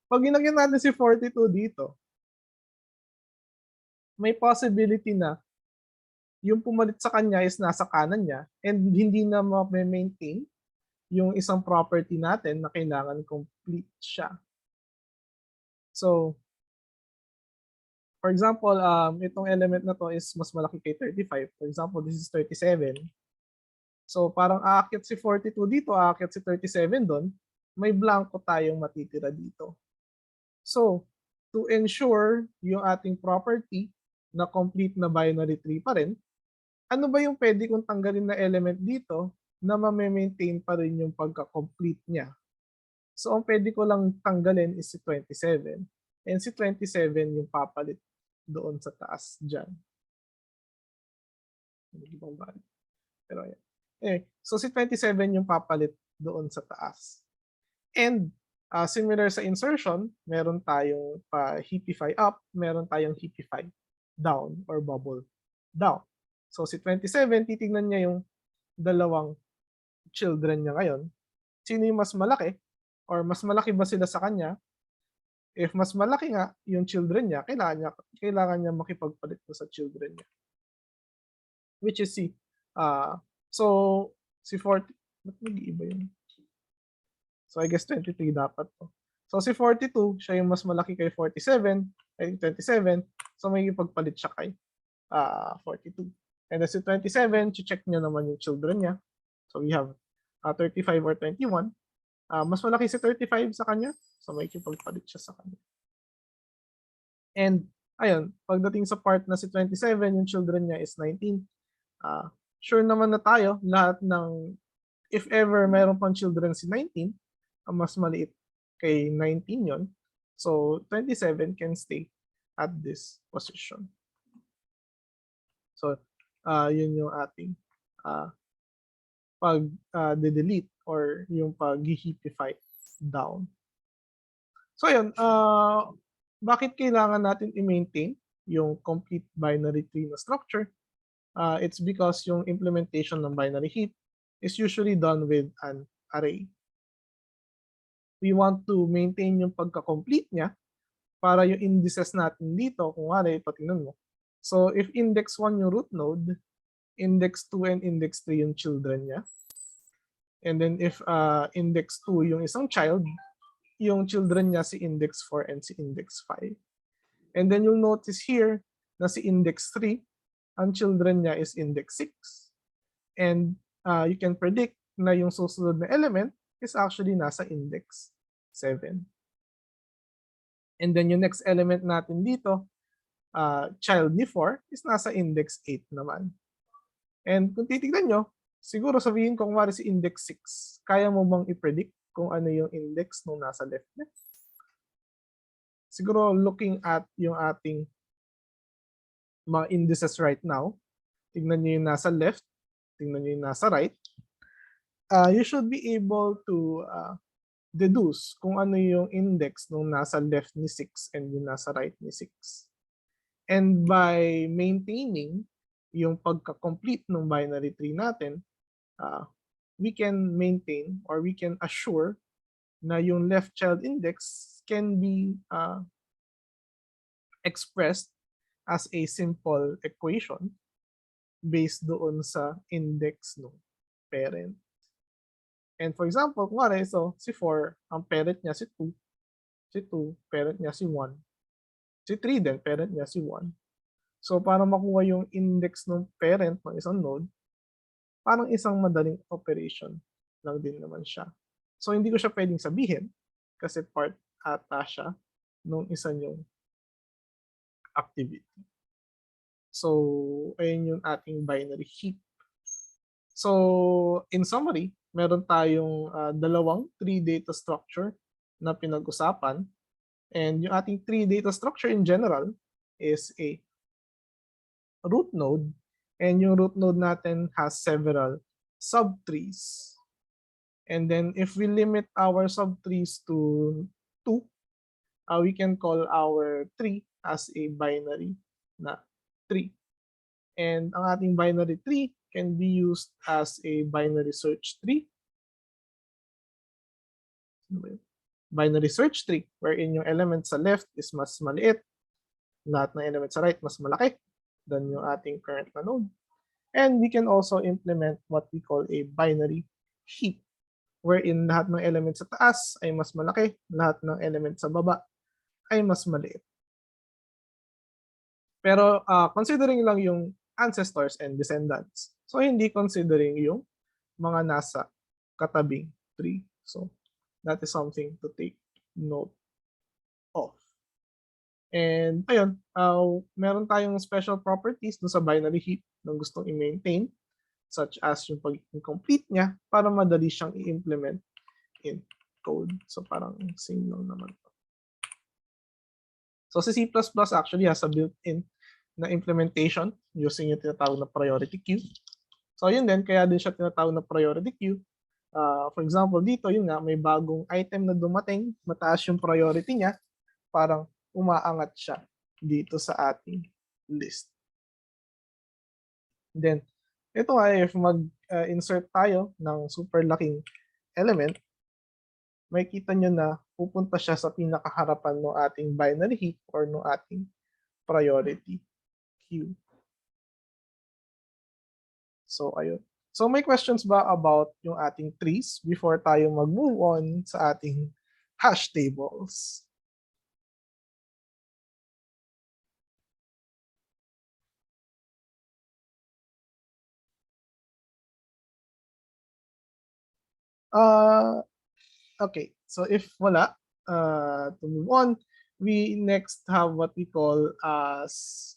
pag ginagyan natin si 42 dito, may possibility na yung pumalit sa kanya is nasa kanan niya and hindi na ma-maintain yung isang property natin na kailangan complete siya. So, for example, itong element na to is mas malaki kay 35. For example, this is 37. So, parang aakyat si 42 dito, aakyat si 37 doon, may blanco tayong matitira dito. So, to ensure yung ating property na complete na binary tree pa rin, ano ba yung pwede kong tanggalin na element dito na ma-maintain pa rin yung pagka-complete niya? So, ang pwede ko lang tanggalin is si 27. And si 27 yung papalit doon sa taas dyan. Pero ayan. So si 27 yung papalit doon sa taas. And similar sa insertion, meron tayong heapify up, meron tayong heapify down or bubble down. So si 27, titignan niya yung dalawang children niya ngayon. Sino yung mas malaki? Or mas malaki ba sila sa kanya? If mas malaki nga yung children niya, kailangan niya makipagpalit sa children niya. Which is si so si 40, ba't nag-iiba yun? So I guess 23 dapat to. So si 42, siya yung mas malaki kay 47, ay 27. So may ipagpalit siya kay 42. And then si 27, check niya naman yung children niya. So we have 35 or 21. Mas malaki si 35 sa kanya. So may ipagpalit siya sa kanya. And ayun, pagdating sa part na si 27, yung children niya is 19. Sure naman na tayo, lahat ng, if ever mayroon pang children si 19, mas maliit kay 19 yon. So 27 can stay at this position. So yun yung ating pag-delete or yung pag-heapify down. So yun, bakit kailangan natin i-maintain yung complete binary tree na structure? It's because yung implementation ng binary heap is usually done with an array. We want to maintain yung pagka-complete niya para yung indices natin dito, kung wala, patingnan mo. So if index 1 yung root node, index 2 and index 3 yung children niya. And then if index 2 yung isang child, yung children niya si index 4 and si index 5. And then you'll notice here na si index 3, ang children niya is index 6. And you can predict na yung susunod na element is actually nasa index 7. And then yung next element natin dito, child ni 4, is nasa index 8 naman. And kung titignan nyo, siguro sabihin kung wari si index 6, kaya mo bang i-predict kung ano yung index nung nasa left niya? Siguro looking at yung ating mga indices right now, tignan nyo yung nasa left, tignan nyo yung nasa right, you should be able to deduce kung ano yung index nung nasa left ni 6 and yung nasa right ni 6. And by maintaining yung pagka-complete ng binary tree natin, we can maintain or we can assure na yung left child index can be expressed as a simple equation based doon sa index ng parent. And for example, kunwari, so si 4, ang parent niya si 2, si 2, parent niya si 1, si 3 din, parent niya si 1. So para makuha yung index ng parent ng isang node, parang isang madaling operation lang din naman siya. So hindi ko siya pwedeng sabihin kasi part ata siya nung isa yung activity. So ayun yung ating binary heap. So in summary, meron tayong dalawang tree data structure na pinag-usapan. And yung ating tree data structure in general is a root node. And yung root node natin has several subtrees. And then if we limit our subtrees to 2, we can call our tree as a binary na tree. And ang ating binary tree can be used as a binary search tree. Binary search tree wherein yung element sa left is mas maliit, lahat ng element sa right mas malaki than yung ating current na node. And we can also implement what we call a binary heap wherein lahat ng element sa taas ay mas malaki, lahat ng element sa baba ay mas maliit. Pero considering lang yung ancestors and descendants. So hindi considering yung mga nasa katabing tree. So that is something to take note of. And ayun, meron tayong special properties dun sa binary heap na gustong i-maintain, such as yung pagiging complete niya para madali siyang i-implement in code. So parang same lang naman to. So si C++ actually has a built-in na implementation using yung tinatawag na priority queue. So yun din, kaya din siya tinatawag na priority queue. For example, dito, yun nga, may bagong item na dumating, mataas yung priority niya, parang umaangat siya dito sa ating list. Then, ito nga, if mag-insert tayo ng super laking element, makikita nyo na pupunta siya sa pinakaharapan ng ating binary heap or ng ating priority queue. So, ayun. So, may questions ba about yung ating trees before tayo mag-move on sa ating hash tables? Okay, so if wala, to move on, we next have what we call as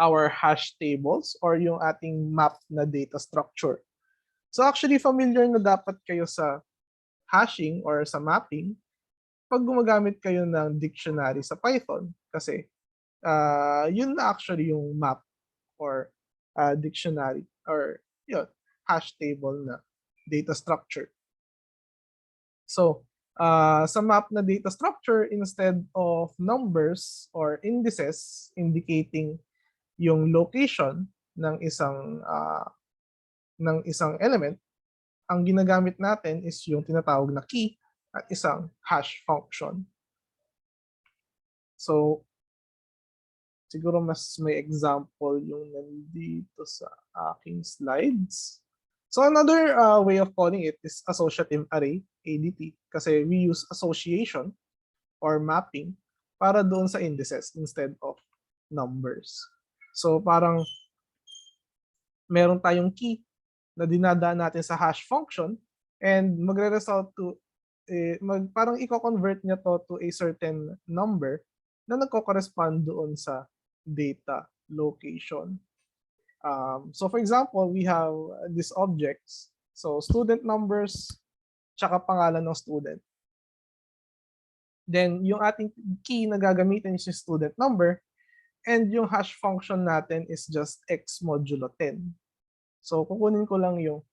our hash tables or yung ating map na data structure. So actually familiar na dapat kayo sa hashing or sa mapping pag gumagamit kayo ng dictionary sa Python kasi yun na actually yung map or dictionary or yun, hash table na data structure. So, sa map na data structure, instead of numbers or indices indicating yung location ng isang element, ang ginagamit natin is yung tinatawag na key at isang hash function. So, siguro mas may example yung nandito sa aking slides. So another way of calling it is associative array, ADT, kasi we use association or mapping para doon sa indices instead of numbers. So parang meron tayong key na dinadaan natin sa hash function and magre-result to parang i-convert niya to a certain number na nagko-correspond doon sa data location. So for example, we have these objects. So student numbers, tsaka pangalan ng student. Then yung ating key na gagamitin is yung student number and yung hash function natin is just x modulo 10. So kukunin ko lang yung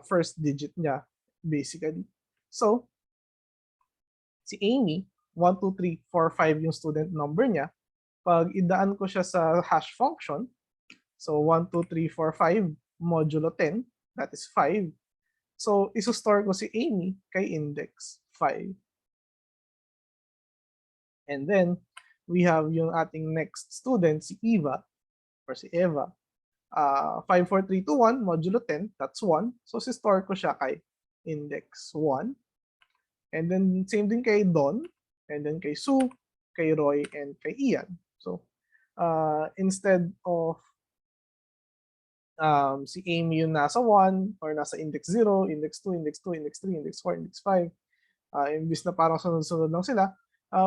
first digit niya basically. So si Amy, 1, 2, 3, 4, 5 yung student number niya. Pag idaan ko siya sa hash function, so 1, 2, 3, 4, 5 modulo 10, that is 5. So iso-store ko si Amy kay index 5. And then we have yung ating next student, si Eva or si Eva. 5, 4, 3, 2, 1 modulo 10, that's 1. So si-store ko siya kay index 1. And then same din kay Don, and then kay Sue, kay Roy, and kay Ian. So instead of si Amy yung nasa 1 or nasa index 0, index 2, index 2, index 3, index 4, index 5. Imbis na parang sunod-sunod lang sila,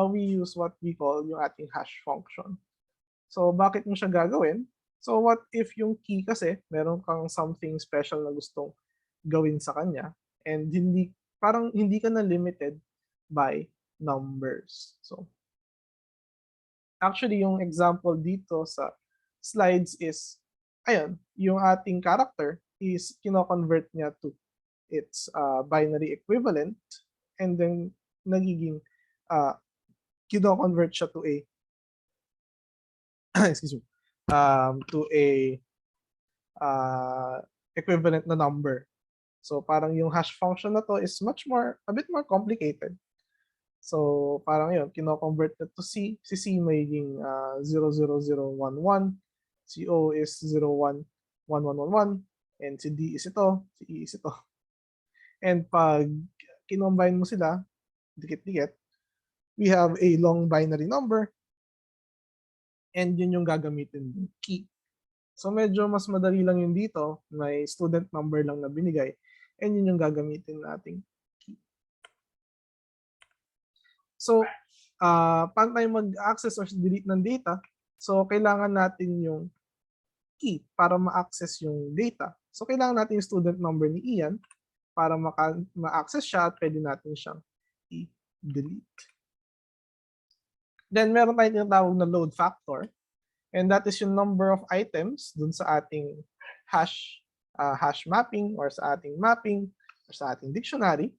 we use what we call yung ating hash function. So bakit mo siya gagawin? So what if yung key kasi, meron kang something special na gustong gawin sa kanya and parang hindi ka na limited by numbers. So actually yung example dito sa slides is ayun, yung ating character is kino-convert niya to its binary equivalent and then nagiging kino-convert siya to a excuse me, to a equivalent na number. So parang yung hash function na to is a bit more complicated. So parang yun, kino-convert na to C. Si C magiging 00011, si O is 011111, and si D is ito, si E is ito. And pag kinombine mo sila, dikit-dikit, we have a long binary number, and yun yung gagamitin ng key. So medyo mas madali lang yun dito, may student number lang na binigay, and yun yung gagamitin nating key. So, paano tayo mag-access or delete ng data? So, kailangan natin yung key para ma-access yung data. So, kailangan natin yung student number ni Ian para ma-access siya at pwede natin siyang i-delete. Then, meron tayong tinatawag na load factor. And that is yung number of items dun sa ating hash mapping or sa ating mapping or sa ating dictionary.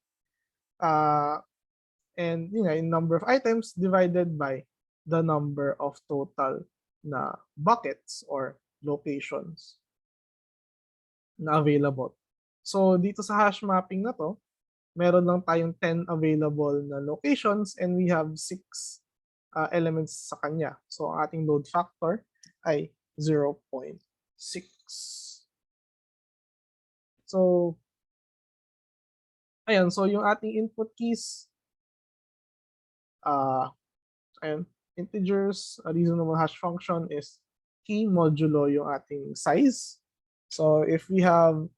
And yung number of items divided by the number of total na buckets or locations na available. So dito sa hash mapping na to, meron lang tayong 10 available na locations and we have 6 elements sa kanya. So ang ating load factor ay 0.6. So ayan, so yung ating input keys, ayan, integers, a reasonable hash function is key modulo yung ating size. So if we have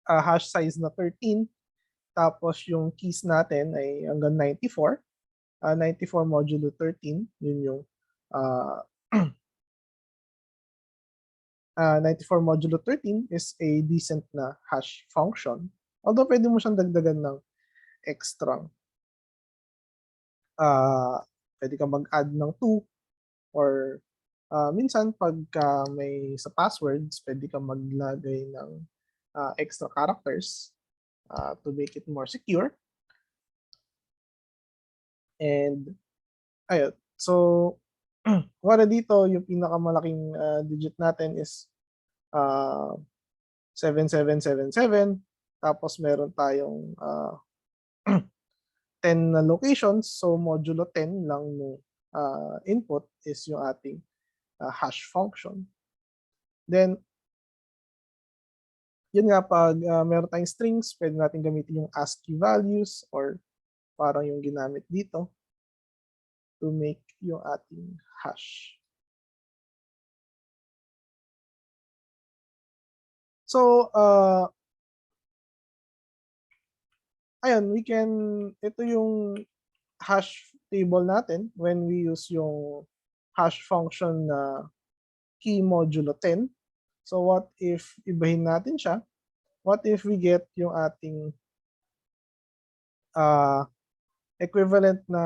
a hash size na 13, tapos yung keys natin ay hanggang 94, 94 modulo 13, yun yung 94 modulo 13 is a decent na hash function. Although pwede mo siyang dagdagan ng extra. Pwede ka mag-add ng 2 or minsan pagka may sa passwords, pwede ka maglagay ng extra characters to make it more secure. And ayun, so wala dito yung pinakamalaking digit natin is 7777, tapos meron tayong 10 na locations, so modulo 10 lang no input is yung ating hash function. Then yun nga, pag meron tayong strings, pwede natin gamitin yung ASCII values or parang yung ginamit dito to make yung ating hash. So, ayun, ito yung hash table natin when we use yung hash function na key modulo 10. So, what if ibahin natin siya? What if we get yung ating equivalent na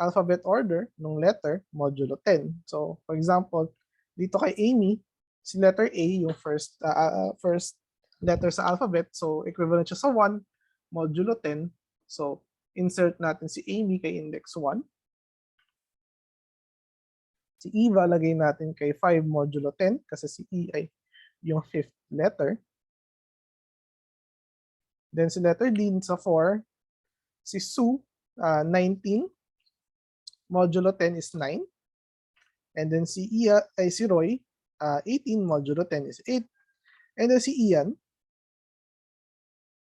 alphabet order ng letter modulo 10. So, for example, dito kay Amy, si letter A yung first letter sa alphabet. So, equivalent siya sa 1 modulo 10. So, insert natin si Amy kay index 1. Si Eva, lagay natin kay 5 modulo 10 kasi si E ay yung 5th letter. Then si letter D sa 4. Si Sue, 19. Modulo 10 is 9. And then si Roy, 18 modulo 10 is 8. And then si Ian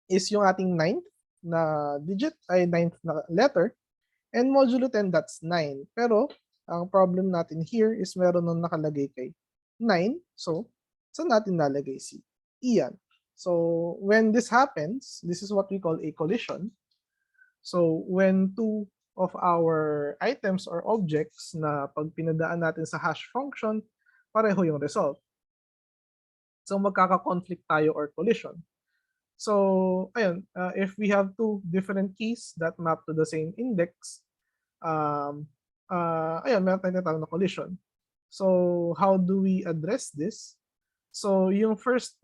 is yung ating 9th na digit, ay 9th na letter. And modulo 10, that's 9. Pero ang problem natin here is meron nung nakalagay kay 9. So, saan natin nalagay si Ian? So, when this happens, this is what we call a collision. So, when two of our items or objects na pag pinadaan natin sa hash function, pareho yung result. So, magkaka-conflict tayo or collision. So, ayun, if we have two different keys that map to the same index, ayun, meron tayong tinatawag na collision. So, how do we address this? So, yung first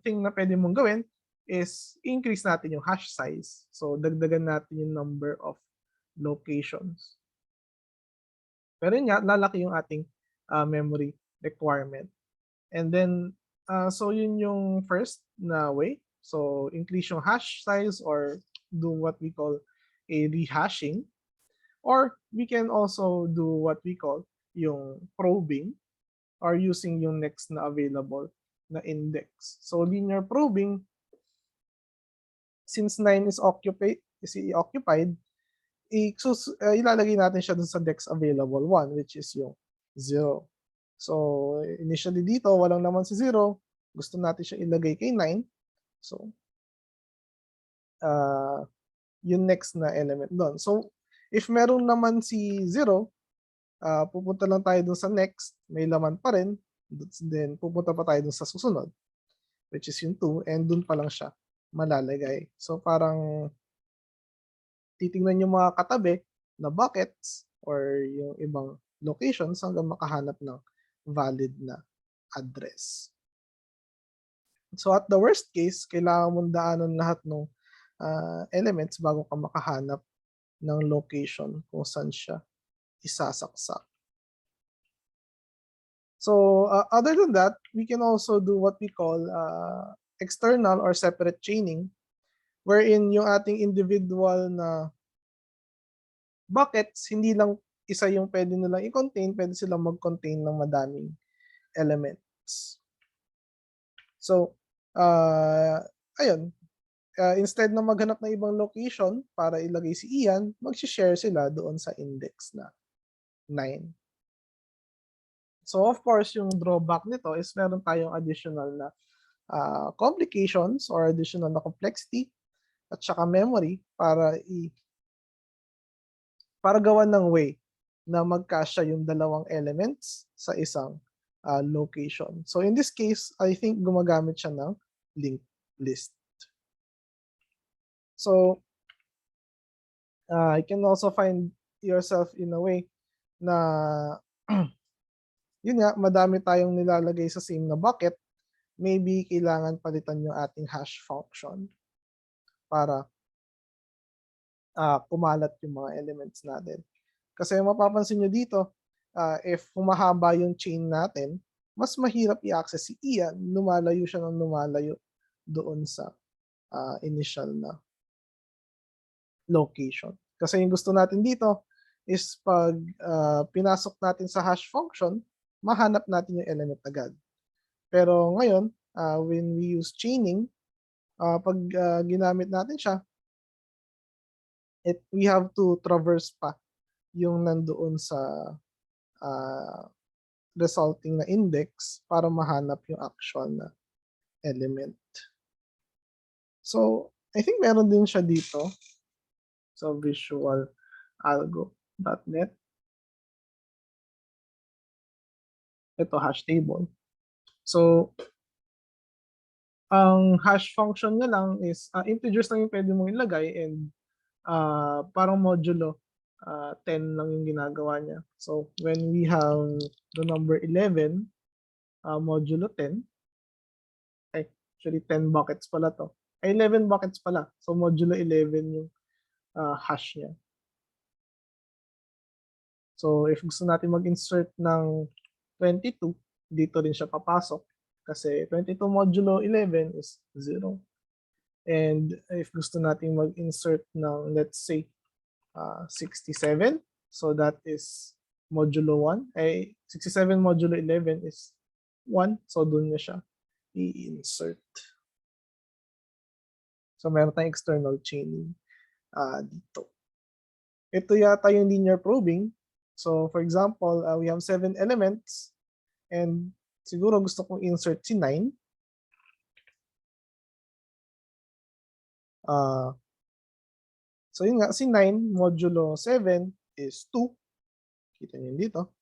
thing na pwede mong gawin is increase natin yung hash size. So, dagdagan natin yung number of locations. Pero yun nga, lalaki yung ating memory requirement. And then, so yun yung first na way. So, increase yung hash size or do what we call a rehashing. Or we can also do what we call yung probing or using yung next na available na index. So, linear probing, since 9 is occupied, ilalagay natin siya dun sa next available 1, which is yung 0. So, initially dito, walang naman si 0. Gusto natin siya ilagay kay 9. So, yung next na element doon. So, if meron naman si 0, pupunta lang tayo dun sa next, may laman pa rin, then pupunta pa tayo dun sa susunod, which is yung 2, and dun pa lang siya malalagay. So, parang titingnan yung mga katabi na buckets or yung ibang locations hanggang makahanap ng valid na address. So at the worst case, kailangan mong daanan lahat ng elements bago ka makahanap ng location kung saan siya isasaksak. So other than that, we can also do what we call external or separate chaining, wherein yung ating individual na buckets, hindi lang isa yung pwede nilang i-contain, pwede silang mag-contain ng madaming elements. So, ayun, instead na maghanap ng ibang location para ilagay si Ian, mag-share sila doon sa index na 9. So of course, yung drawback nito is meron tayong additional na complications or additional na complexity at saka memory para gawan ng way na magkasya yung dalawang elements sa isang location. So in this case, I think gumagamit siya ng linked list. So you can also find yourself in a way na yun nga, madami tayong nilalagay sa same na bucket. Maybe kailangan palitan yung ating hash function para kumalat yung mga elements natin. Kasi mapapansin nyo dito, if humahaba yung chain natin, mas mahirap i-access si Ian, lumalayo siya ng lumalayo doon sa initial na location. Kasi yung gusto natin dito is pag pinasok natin sa hash function, mahanap natin yung element agad. Pero ngayon, when we use chaining, pag ginamit natin siya, we have to traverse pa yung nandoon sa resulting na index para mahanap yung actual na element. So, I think meron din siya dito sa visualalgo.net. Ito, hash table. So, ang hash function na lang is integers lang yung pwede mong ilagay and parang modulo 10 lang yung ginagawa niya. So when we have the number 11 modulo 10, actually 10 buckets pala to. 11 buckets pala. So modulo 11 yung hash niya. So if gusto natin mag-insert ng 22, dito rin siya papasok. Kasi 22 modulo 11 is 0. And if gusto natin mag-insert ng, let's say, 67, so that is modulo 1. 67 modulo 11 is 1, so doon na siya i-insert. So meron tayong external chaining dito. Ito yata yung linear probing. So for example, we have 7 elements and siguro gusto kong insert si 9. So yun nga, si 9 modulo 7 is 2. Kita niyo dito.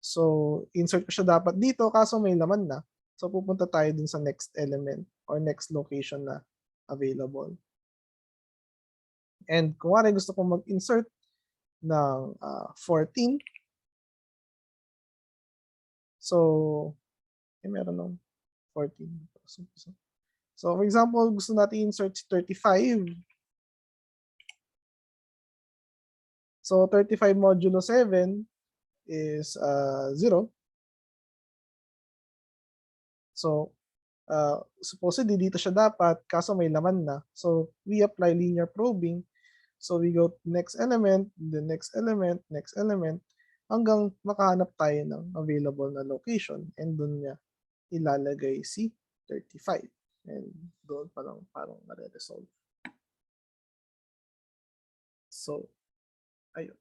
So insert ko siya dapat dito kaso may laman na. So pupunta tayo dun sa next element or next location na available. And kung wari gusto kong mag-insert ng 14. So, meron ng 14. So, for example, gusto natin insert si 35. So, 35 modulo 7 is 0. So, supposedly dito siya dapat, kaso may laman na. So, we apply linear probing. So, we go to next element, the next element, next element, hanggang makahanap tayo ng available na location. And doon niya ilalagay si 35. And doon pa lang parang nare-resolve. So, ayun.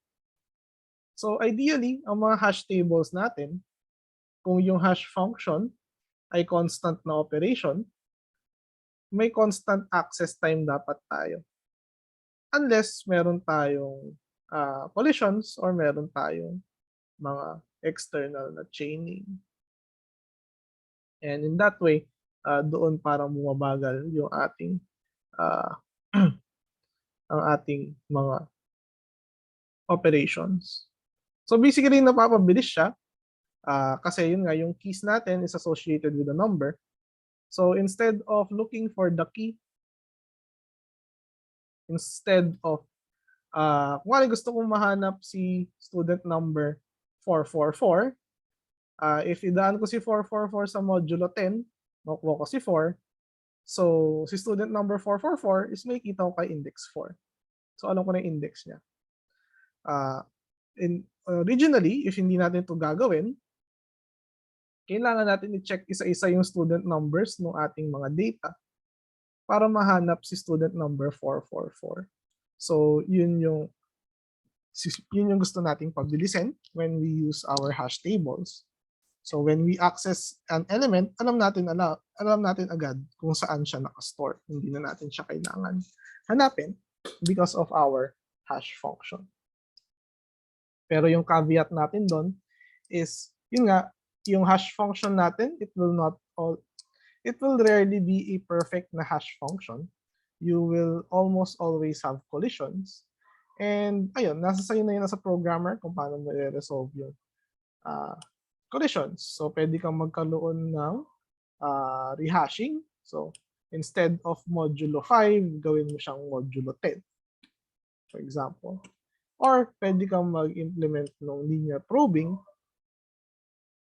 So, ideally, ang mga hash tables natin, kung yung hash function ay constant na operation, may constant access time dapat tayo. Unless meron tayong collisions or meron tayong mga external na chaining. And in that way, doon parang bumabagal yung ating ang ating mga operations. So basically, napapabilis siya Kasi yun nga, yung keys natin is associated with a number. So instead of looking for the key, instead of, kung gusto kong mahanap si student number 444, if idaan ko si 444 sa modulo 10, makukuha ko si 4. So, si student number 444 is may kita ko kay index 4. So, alam ko na yung index niya. Originally, if hindi natin ito gagawin, kailangan natin i-check isa-isa yung student numbers ng ating mga data para mahanap si student number 444. So, yun yung gusto nating pabilisin when we use our hash tables. So when we access an element, alam natin agad kung saan siya nakastore. Hindi na natin siya kailangan hanapin because of our hash function. Pero yung caveat natin doon is, yun nga, yung hash function natin, it will rarely be a perfect na hash function. You will almost always have collisions. And ayun, nasa sayo na yun as a programmer kung paano mo i-resolve yun. Collisions. So, pwede kang magkaroon ng rehashing. So, instead of modulo 5, gawin mo siyang modulo 10. For example. Or, pwede kang mag-implement ng linear probing.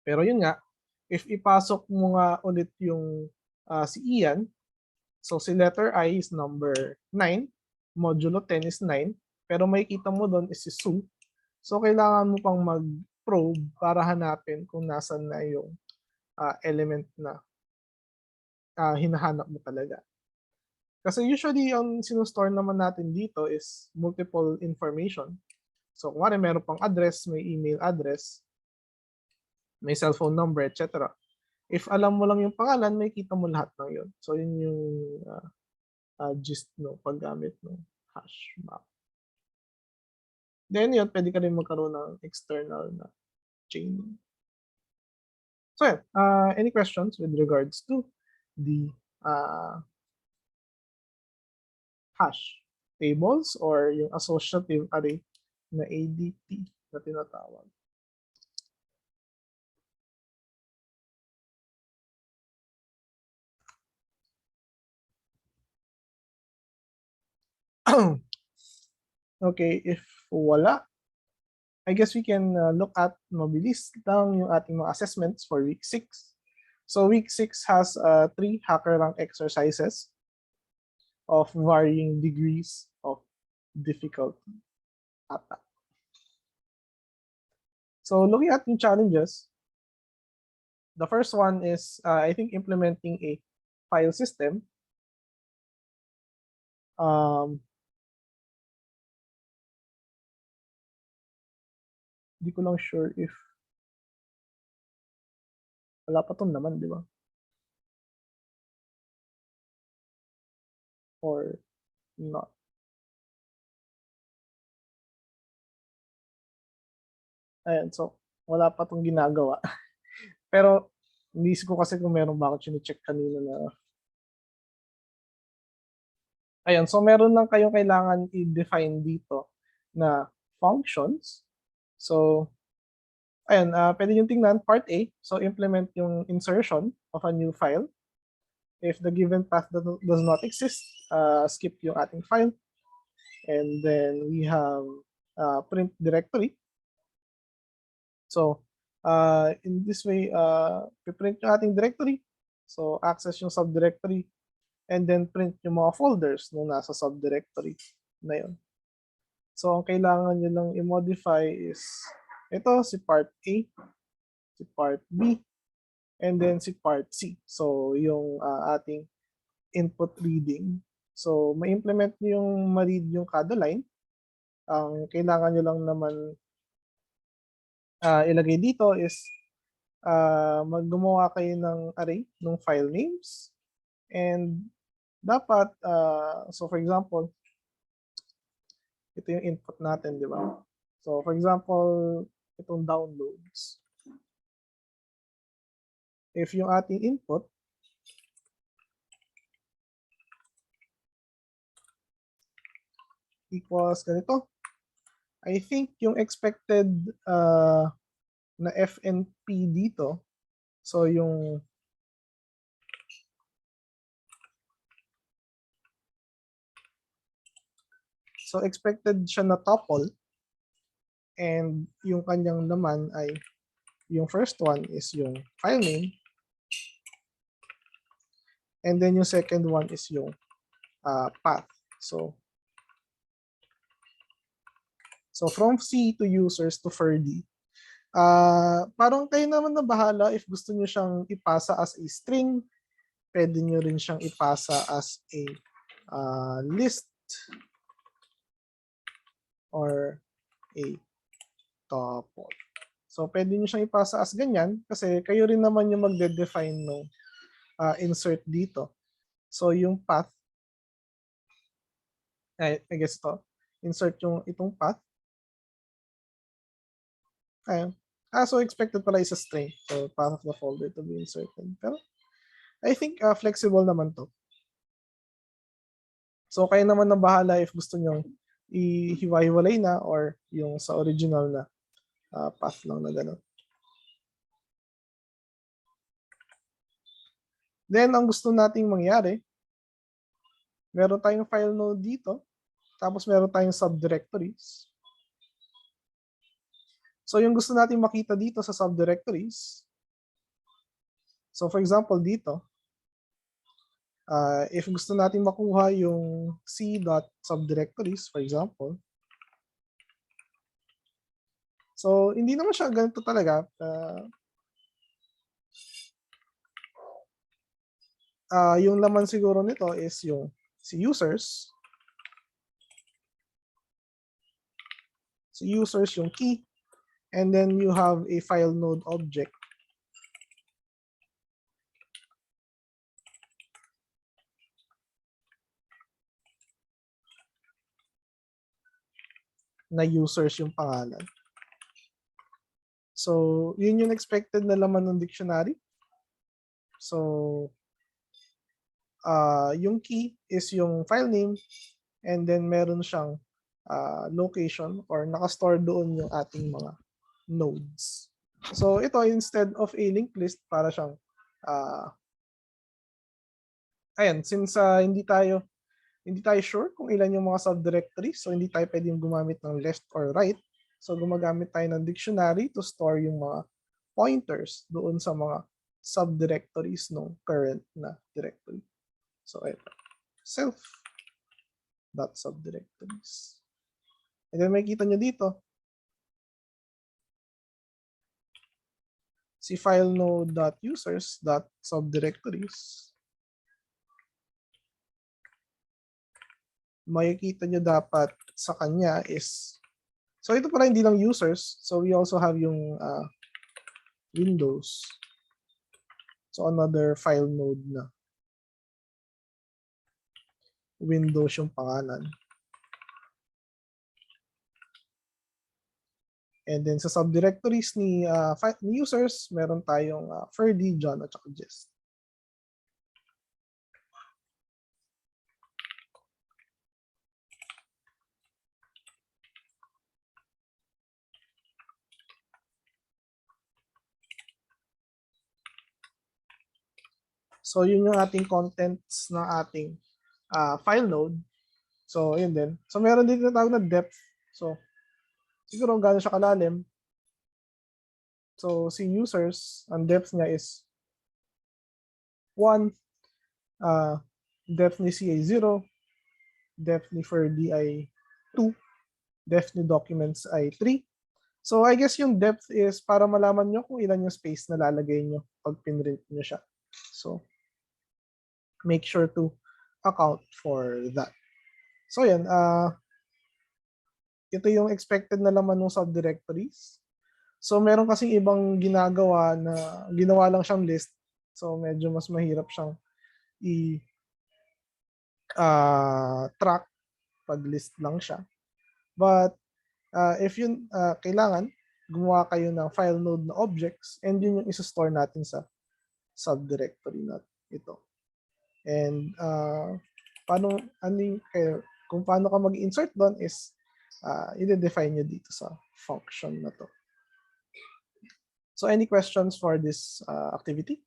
Pero yun nga, if ipasok mo nga ulit yung si Ian, so si letter I is number 9, modulo 10 is 9, pero makikita mo doon is si Sue. So, kailangan mo pang probe para hanapin kung nasan na yung element na hinahanap mo talaga. Kasi usually, ang sinustore naman natin dito is multiple information. So, kung meron pang address, may email address, may cellphone number, etc. If alam mo lang yung pangalan, may kita mo lahat ng yun. So, yun yung gist no paggamit ng hash map. Then yun, pwede ka rin magkaroon ng external na chaining. So yeah, any questions with regards to the hash tables or yung associative array na ADT na tinatawag? Okay, if wala, I guess we can look at mabilis lang yung ating mga assessments for week 6. So week 6 has 3 hacker rank exercises of varying degrees of difficulty. So looking at the challenges, the first one is I think implementing a file system. Di ko lang sure if wala pa tong naman, di ba? Or not. Ayan, so wala pa tong ginagawa. Pero inisip ko kasi kung meron bakit sini-check kanina na. Ayan, so meron lang kayong kailangan i-define dito na functions. So, ayan, pwede yung tingnan, part A. So, implement yung insertion of a new file. If the given path does not exist, skip yung ating file. And then we have print directory. So, in this way, print yung ating directory. So, access yung subdirectory. And then print yung mga folders nung nasa subdirectory na yun. So, ang kailangan nyo lang i-modify is ito, si part A, si part B, and then si part C. So, yung ating input reading. So, ma-implement nyo yung ma-read yung kada line. Ang kailangan nyo lang naman ilagay dito is gumawa kayo ng array ng file names. And dapat, so for example, ito yung input natin, di ba? So for example, itong downloads. If yung ating input equals ganito, I think yung expected na FNP dito. So yung expected siya na tuple, and yung kanyang laman ay yung first one is yung file name, and then yung second one is yung path. So from C to users to FurD. Parang kayo naman na bahala if gusto niyo siyang ipasa as a string, pwede niyo rin siyang ipasa as a list or a tuple. So pwede niyo siyang ipasa as ganyan kasi kayo rin naman yung magde-define ng insert dito. So yung path, I guess to, insert yung itong path. Ayun. So expected pala is a string. So path of the folder to be inserted. Pero I think flexible naman to. So kayo naman na bahala if gusto nyo ihiwa-hiwalay na or yung sa original na path lang na gano'n. Then ang gusto nating mangyari, meron tayong file node dito, tapos meron tayong subdirectories. So yung gusto nating makita dito sa subdirectories, so for example dito, if gusto natin makuha yung c.subdirectories, for example, so hindi naman siya ganito talaga. Yung laman siguro nito is yung si users. Si users yung key. And then you have a file node object. Na users yung pangalan. So, yun yung expected na laman ng dictionary. So, yung key is yung file name, and then meron siyang location or nakastore doon yung ating mga nodes. So, ito instead of a linked list, para siyang ayan, since hindi tayo sure kung ilan yung mga subdirectories, so hindi tayo pwedeng gumamit ng left or right. So gumagamit tayo ng dictionary to store yung mga pointers doon sa mga subdirectories ng current na directory. So ito, self.subdirectories. And then makikita nyo dito, si file node.users.subdirectories. Makikita nyo dapat sa kanya is, so ito pala hindi lang users, so we also have yung Windows. So another file node na Windows yung pangalan. And then sa subdirectories ni users, meron tayong Ferdy, John, at saka Jess. So yun yung ating contents ng ating file node. So yun din. So meron din tinatawag na depth. So siguro gano'n siya kalalim. So si users, ang depth niya is 1, depth ni C ay 0, depth ni Ferdy ay 2, depth ni documents ay 3. So I guess yung depth is para malaman nyo kung ilan yung space na lalagay nyo pag pinrint nyo siya. So make sure to account for that. So yan, ito yung expected na laman ng subdirectories. So meron kasing ibang ginagawa na ginawa lang siyang list. So medyo mas mahirap siyang track pag list lang siya. But if yun kailangan, gumawa kayo ng file node na objects, and yun yung isa-store natin sa subdirectory na ito. And kung paano ka mag-insert doon is i-define nyo dito sa function na to. So any questions for this activity?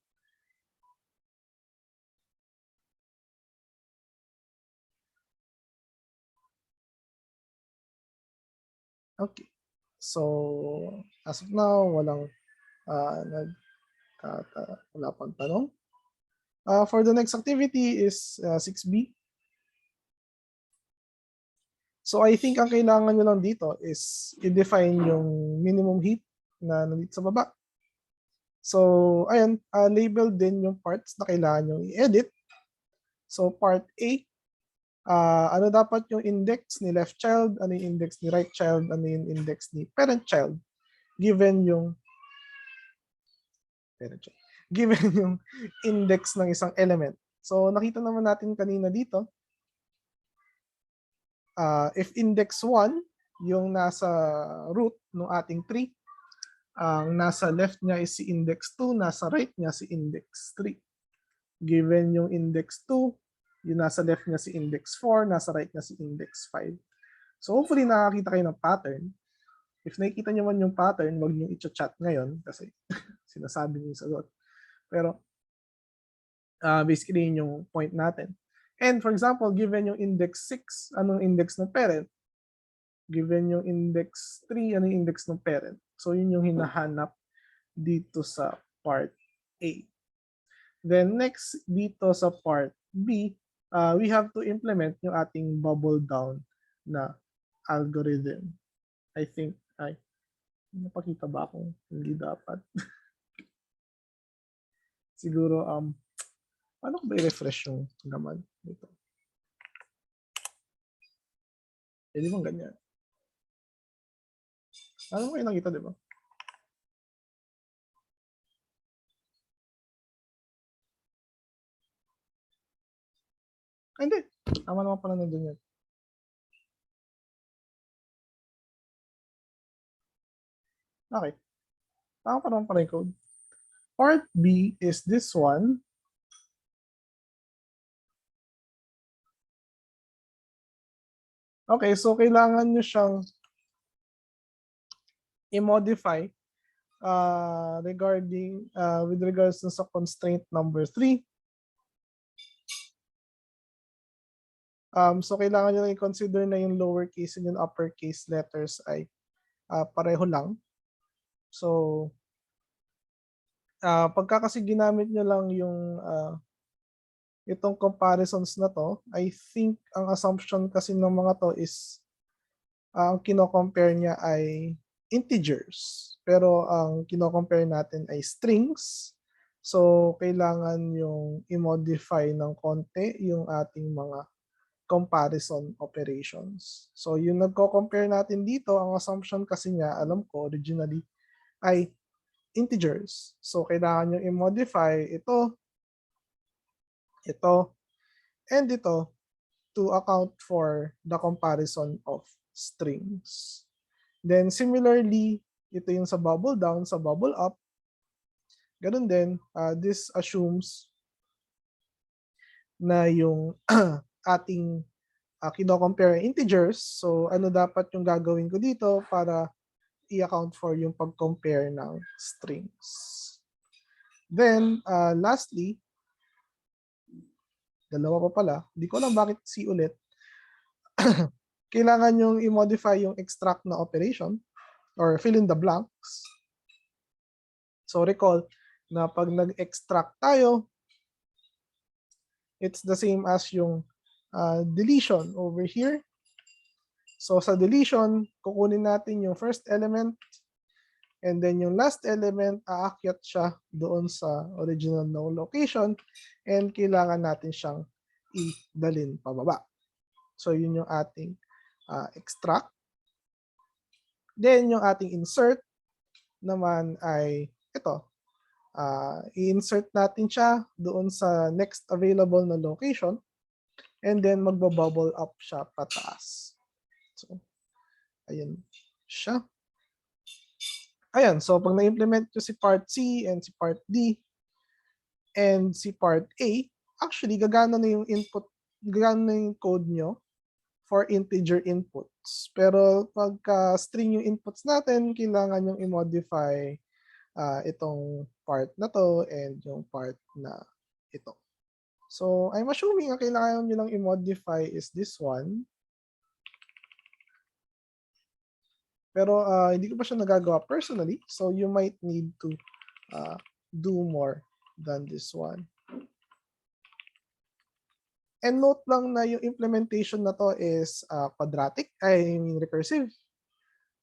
Okay. So as of now, walang wala pang tanong. For the next activity is 6B. So I think ang kailangan nyo lang dito is i-define yung minimum heap na nandito sa baba. So ayan, label din yung parts na kailangan nyo i-edit. So part A, ano dapat yung index ni left child, ano yung index ni right child, ano yung index ni parent child, given yung index ng isang element. So nakita naman natin kanina dito, if index 1, yung nasa root ng ating tree, ang nasa left niya is si index 2, nasa right niya si index 3. Given yung index 2, yung nasa left niya si index 4, nasa right niya si index 5. So hopefully nakakita kayo ng pattern. If nakikita niyo man yung pattern, wag niyo i-chat ngayon kasi sinasabi niyo yung sagot. Pero basically yun yung point natin. And for example, given yung index 6, anong index ng parent? Given yung index 3, anong index ng parent? So yun yung hinahanap dito sa part A. Then next, dito sa part B, we have to implement yung ating bubble down na algorithm. I think, napakita ba akong hindi dapat? Siguro, paano ko ba i-refresh yung naman dito? Di bang ganyan? Ano mo kayo nakita, di ba? Hindi. Tama naman pala nandun yan. Okay. Tama pa naman pala yung code. Part B is this one. Okay, so kailangan nyo siyang i-modify with regards to sa constraint number 3. So kailangan nyo lang i-consider na yung lowercase and yung uppercase letters ay pareho lang. So pagka kasi ginamit nyo lang yung itong comparisons na to, I think ang assumption kasi ng mga to is ang kino-compare niya ay integers. Pero ang kino-compare natin ay strings. So kailangan yung i-modify ng konti yung ating mga comparison operations. So yung nagko-compare natin dito, ang assumption kasi niya, alam ko originally, ay integers. So kailangan nyo i-modify ito, and ito to account for the comparison of strings. Then similarly, ito yung sa bubble down, sa bubble up. Ganun din, this assumes na yung ating kino-compare integers. So ano dapat yung gagawin ko dito para i-account for yung pag-compare ng strings. Then lastly, dalawa pa pala, hindi ko alam bakit C ulit. Kailangan yung i-modify yung extract na operation or fill in the blanks. So recall na pag nag-extract tayo, it's the same as yung deletion over here. So sa deletion, kukunin natin yung first element and then yung last element, aakyat siya doon sa original no location and kailangan natin siyang idalin pababa. So yun yung ating extract. Then yung ating insert naman ay ito. I-insert natin siya doon sa next available na location and then magbo-bubble up siya pataas. So, ayan siya. Ayan, so pag na-implement nyo si part C and si part D and si part A, actually gagana na yung input, gagana na yung code nyo for integer inputs. Pero pagka string yung inputs natin, kailangan yung i-modify itong part na to and yung part na ito. So, I'm assuming ang kailangan nyo lang i-modify is this one. Pero hindi ko pa siya nagagawa personally. So, you might need to do more than this one. And note lang na yung implementation na to is quadratic, I mean recursive.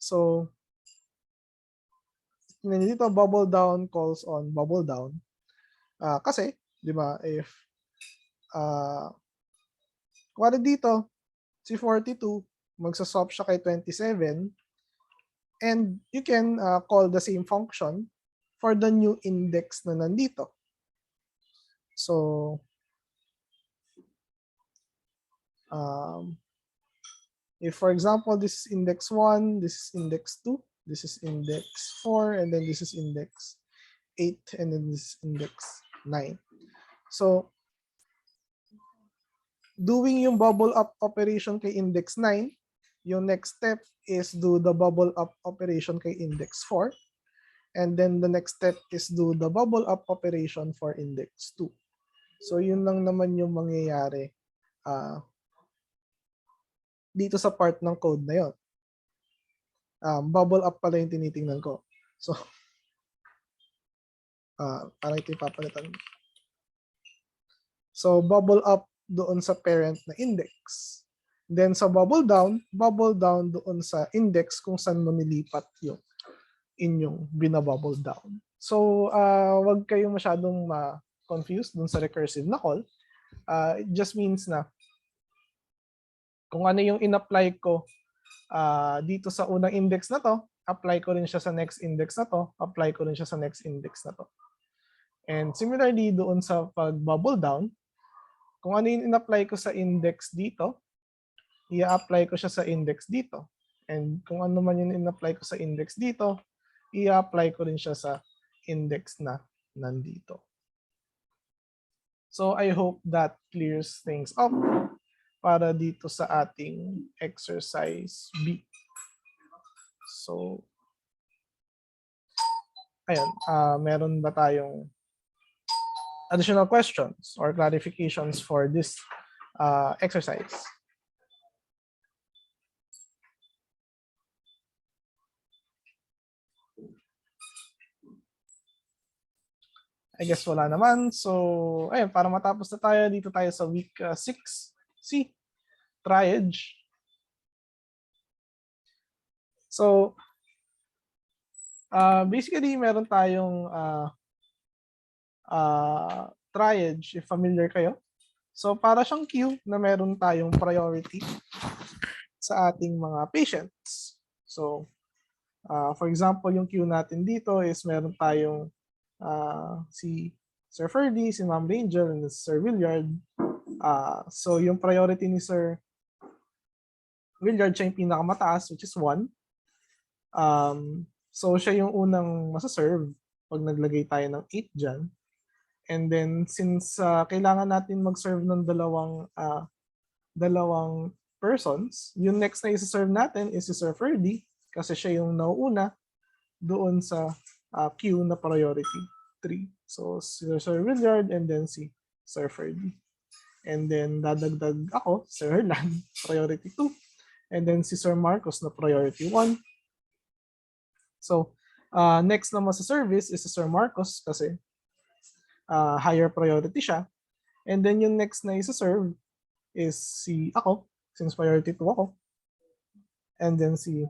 So, dito bubble down calls on bubble down. Kasi, di ba, if kuwari dito, si 42, magsaswap siya kay 27, and you can call the same function for the new index na nandito. So, if for example, this is index 1, this is index 2, this is index 4, and then this is index 8, and then this is index 9. So, doing yung bubble up operation kay index 9, yung next step is do the bubble up operation kay index 4. And then the next step is do the bubble up operation for index 2. So yun lang naman yung mangyayari dito sa part ng code na yun. Bubble up pala yung tinitingnan ko. So, parang ito yung papalitan. So, bubble up doon sa parent na index. Then sa bubble down doon sa index kung saan mo nilipat yung inyong binabubble down. So, wag kayong masyadong ma-confused dun sa recursive na call. It just means na kung ano yung in-apply ko dito sa unang index na to, apply ko rin siya sa next index na to, apply ko rin siya sa next index na to. And similarly, doon sa pag-bubble down, kung ano yung in-apply ko sa index dito, i-apply ko siya sa index dito. And kung ano man yung in-apply ko sa index dito, i-apply ko rin siya sa index na nandito. So I hope that clears things up para dito sa ating exercise B. So, ayun, meron ba tayong additional questions or clarifications for this exercise? I guess wala naman. So, ayun, para matapos na tayo, dito tayo sa week 6C, triage. So, basically, meron tayong triage, if familiar kayo. So, para siyang queue na meron tayong priority sa ating mga patients. So, for example, yung queue natin dito is meron tayong si Sir Ferdy, si Ma'am Rangel, and Sir Williard. So yung priority ni Sir Williard siya yung pinakamataas, which is 1. So siya yung unang masaserve pag naglagay tayo ng 8 dyan. And then since kailangan natin mag-serve ng dalawang persons, yung next na isa-serve natin is si Sir Ferdy kasi siya yung nauuna doon sa queue na priority 3. So, si Sir Williard and then si Sir Ferdy. And then, dadagdag ako, Sir Herlan, priority 2. And then, si Sir Marcos na priority 1. So, next naman sa service is si Sir Marcos kasi higher priority siya. And then, yung next na isa-serve is si ako, since priority 2 ako. And then, si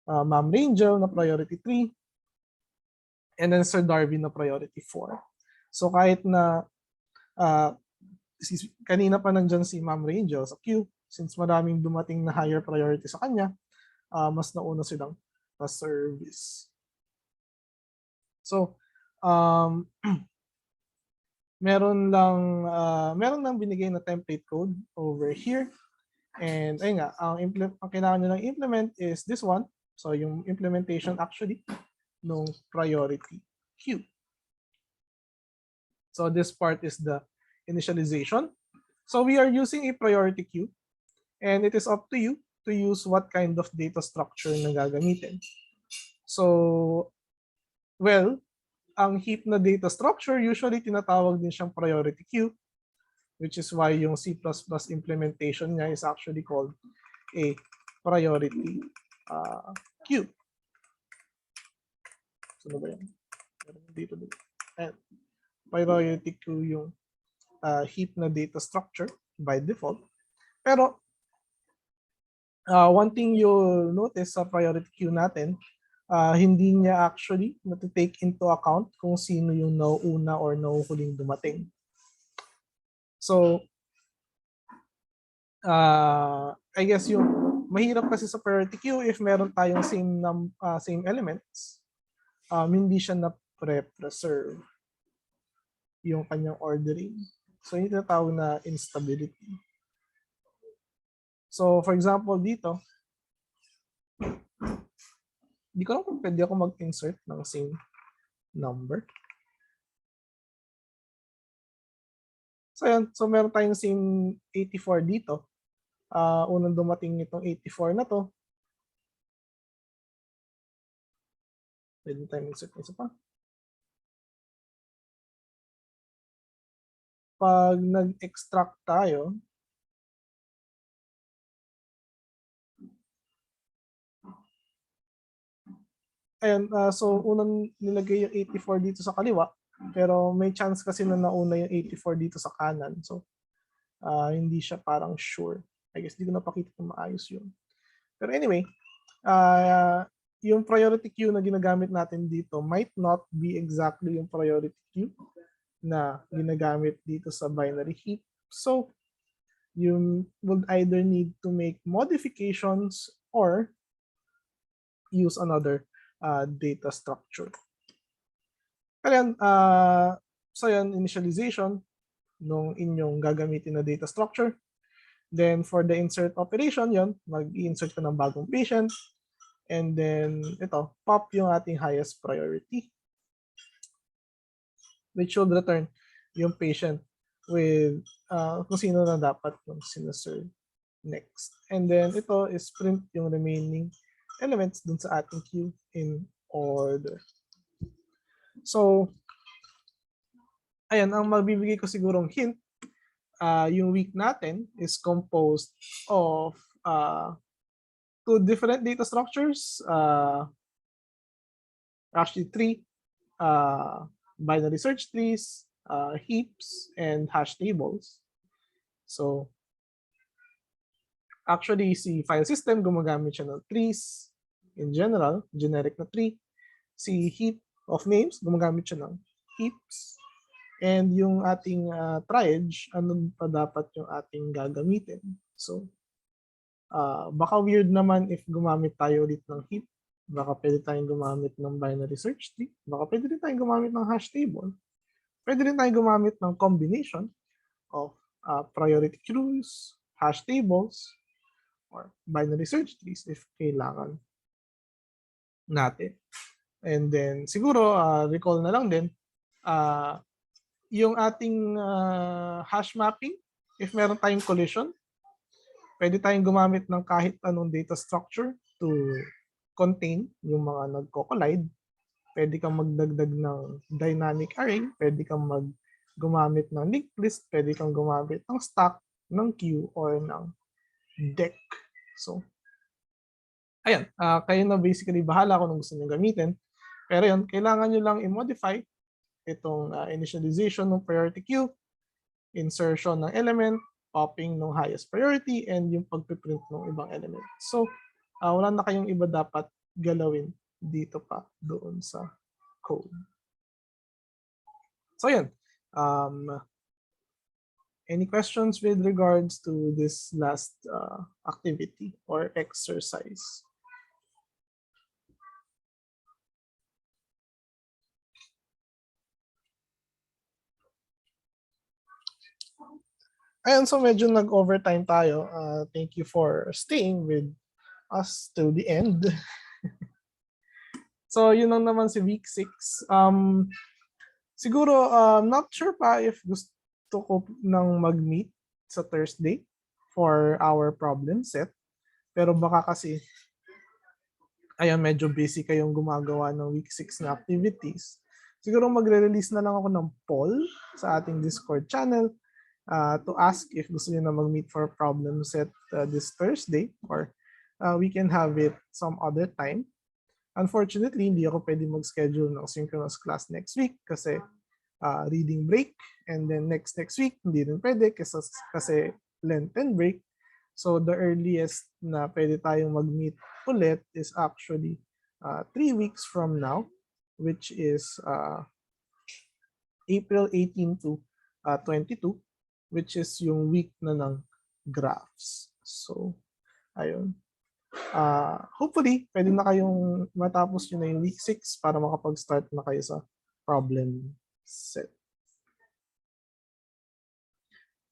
Ma'am Rangel na priority 3. And then Sir Darwin na priority 4. So kahit na kanina pa nandyan si Ma'am Rangel sa queue, since maraming dumating na higher priority sa kanya, mas nauna silang na service. So, meron lang binigay na template code over here. And ayun nga, ang kailangan nyo lang implement is this one. So yung implementation actually nung priority queue. So this part is the initialization. So we are using a priority queue and it is up to you to use what kind of data structure na gagamitin. So Well, ang heap na data structure, usually tinatawag din siyang priority queue, which is why yung C++ implementation niya is actually called a priority queue. So, ba yan? Dito. And priority queue yung heap na data structure by default. Pero, one thing you'll notice sa priority queue natin, hindi niya actually nati-take into account kung sino yung nauuna or nauhuling dumating. So, I guess yung mahirap kasi sa priority queue if meron tayong same elements, hindi siya na preserve yung kanyang ordering. So, yung tinatawag na instability. So, for example, dito, hindi ko lang kung pwede ako mag-insert ng same number. So, yan. So, meron tayong same 84 dito. Unang dumating itong 84 na to. Pwede tayong insert isa pa. Pag nag-extract tayo, ayan, so unang nilagay yung 84 dito sa kaliwa, pero may chance kasi na nauna yung 84 dito sa kanan. So, hindi siya parang sure. I guess hindi ko napakita kung maayos yun. Pero anyway, yung priority queue na ginagamit natin dito might not be exactly yung priority queue na ginagamit dito sa binary heap. So, you would either need to make modifications or use another data structure. Kaya so yan, initialization nung inyong gagamitin na data structure. Then for the insert operation, yon mag-insert ka ng bagong patient. And then ito, pop yung ating highest priority, which should return yung patient with kung sino na dapat yung sinaserve next. And then ito is print yung remaining elements dun sa ating queue in order. So, ayan, ang magbibigay ko sigurong hint, yung week natin is composed of two different data structures, actually three, binary search trees, heaps, and hash tables. So, actually, si file system, gumagamit siya ng trees in general, generic na tree. Si heap of names, gumagamit siya ng heaps. And yung ating triage, ano pa dapat yung ating gagamitin? So, baka weird naman if gumamit tayo ulit ng heap. Baka pwede tayong gumamit ng binary search tree. Baka pwede rin tayong gumamit ng hash table. Pwede rin tayong gumamit ng combination of priority queues, hash tables, or binary search trees if kailangan natin. And then, siguro, recall na lang din, yung ating hash mapping, if meron tayong collision, pwede tayong gumamit ng kahit anong data structure to contain yung mga nagko-collide. Pwede kang magdagdag ng dynamic array, pwede kang gumamit ng linked list, pwede kang gumamit ng stack, ng queue, or ng deck. So, ayan, kayo na basically bahala kung gusto nyo gamitin. Pero yun, kailangan nyo lang i-modify itong initialization ng priority queue, insertion ng element, popping ng highest priority, and yung pagpiprint ng ibang element. So, wala na kayong iba dapat galawin dito pa doon sa code. So, yan. Any questions with regards to this last activity or exercise? Ayan, so medyo nag-overtime tayo. Thank you for staying with us till the end. So, yun lang naman si week 6. Siguro, not sure pa if gusto ko nang mag-meet sa Thursday for our problem set. Pero baka kasi ayan, medyo busy kayong gumagawa ng week 6 na activities, siguro magre-release na lang ako ng poll sa ating Discord channel to ask if gusto niyo na mag-meet for problem set this Thursday, or we can have it some other time. Unfortunately, hindi ako pwede mag-schedule ng synchronous class next week kasi reading break, and then next week hindi rin pwede kasi Lenten break. So the earliest na pwede tayong mag-meet ulit is actually 3 weeks from now, which is April 18 to 22, which is yung week na ng graphs. So, ayun. Hopefully, pwede na kayong matapos nyo na yung week 6 para makapag-start na kayo sa problem set.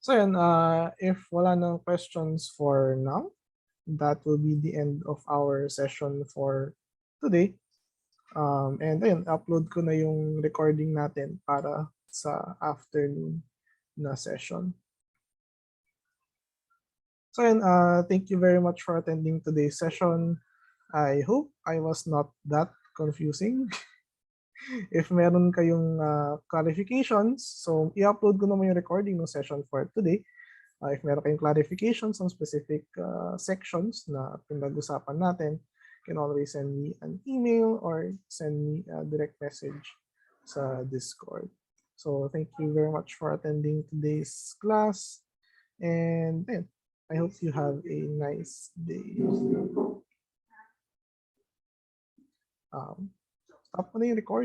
So, yun. If wala nang questions for now, that will be the end of our session for today. And ayun, upload ko na yung recording natin para sa afternoon na session. So ayun, thank you very much for attending today's session. I hope I was not that confusing. If meron kayong clarifications, so i-upload ko naman yung recording ng session for today. If meron kayong clarifications on specific sections na pinag-usapan natin, you can always send me an email or send me a direct message sa Discord. So thank you very much for attending today's class. And I hope you have a nice day. Stop na yung recording.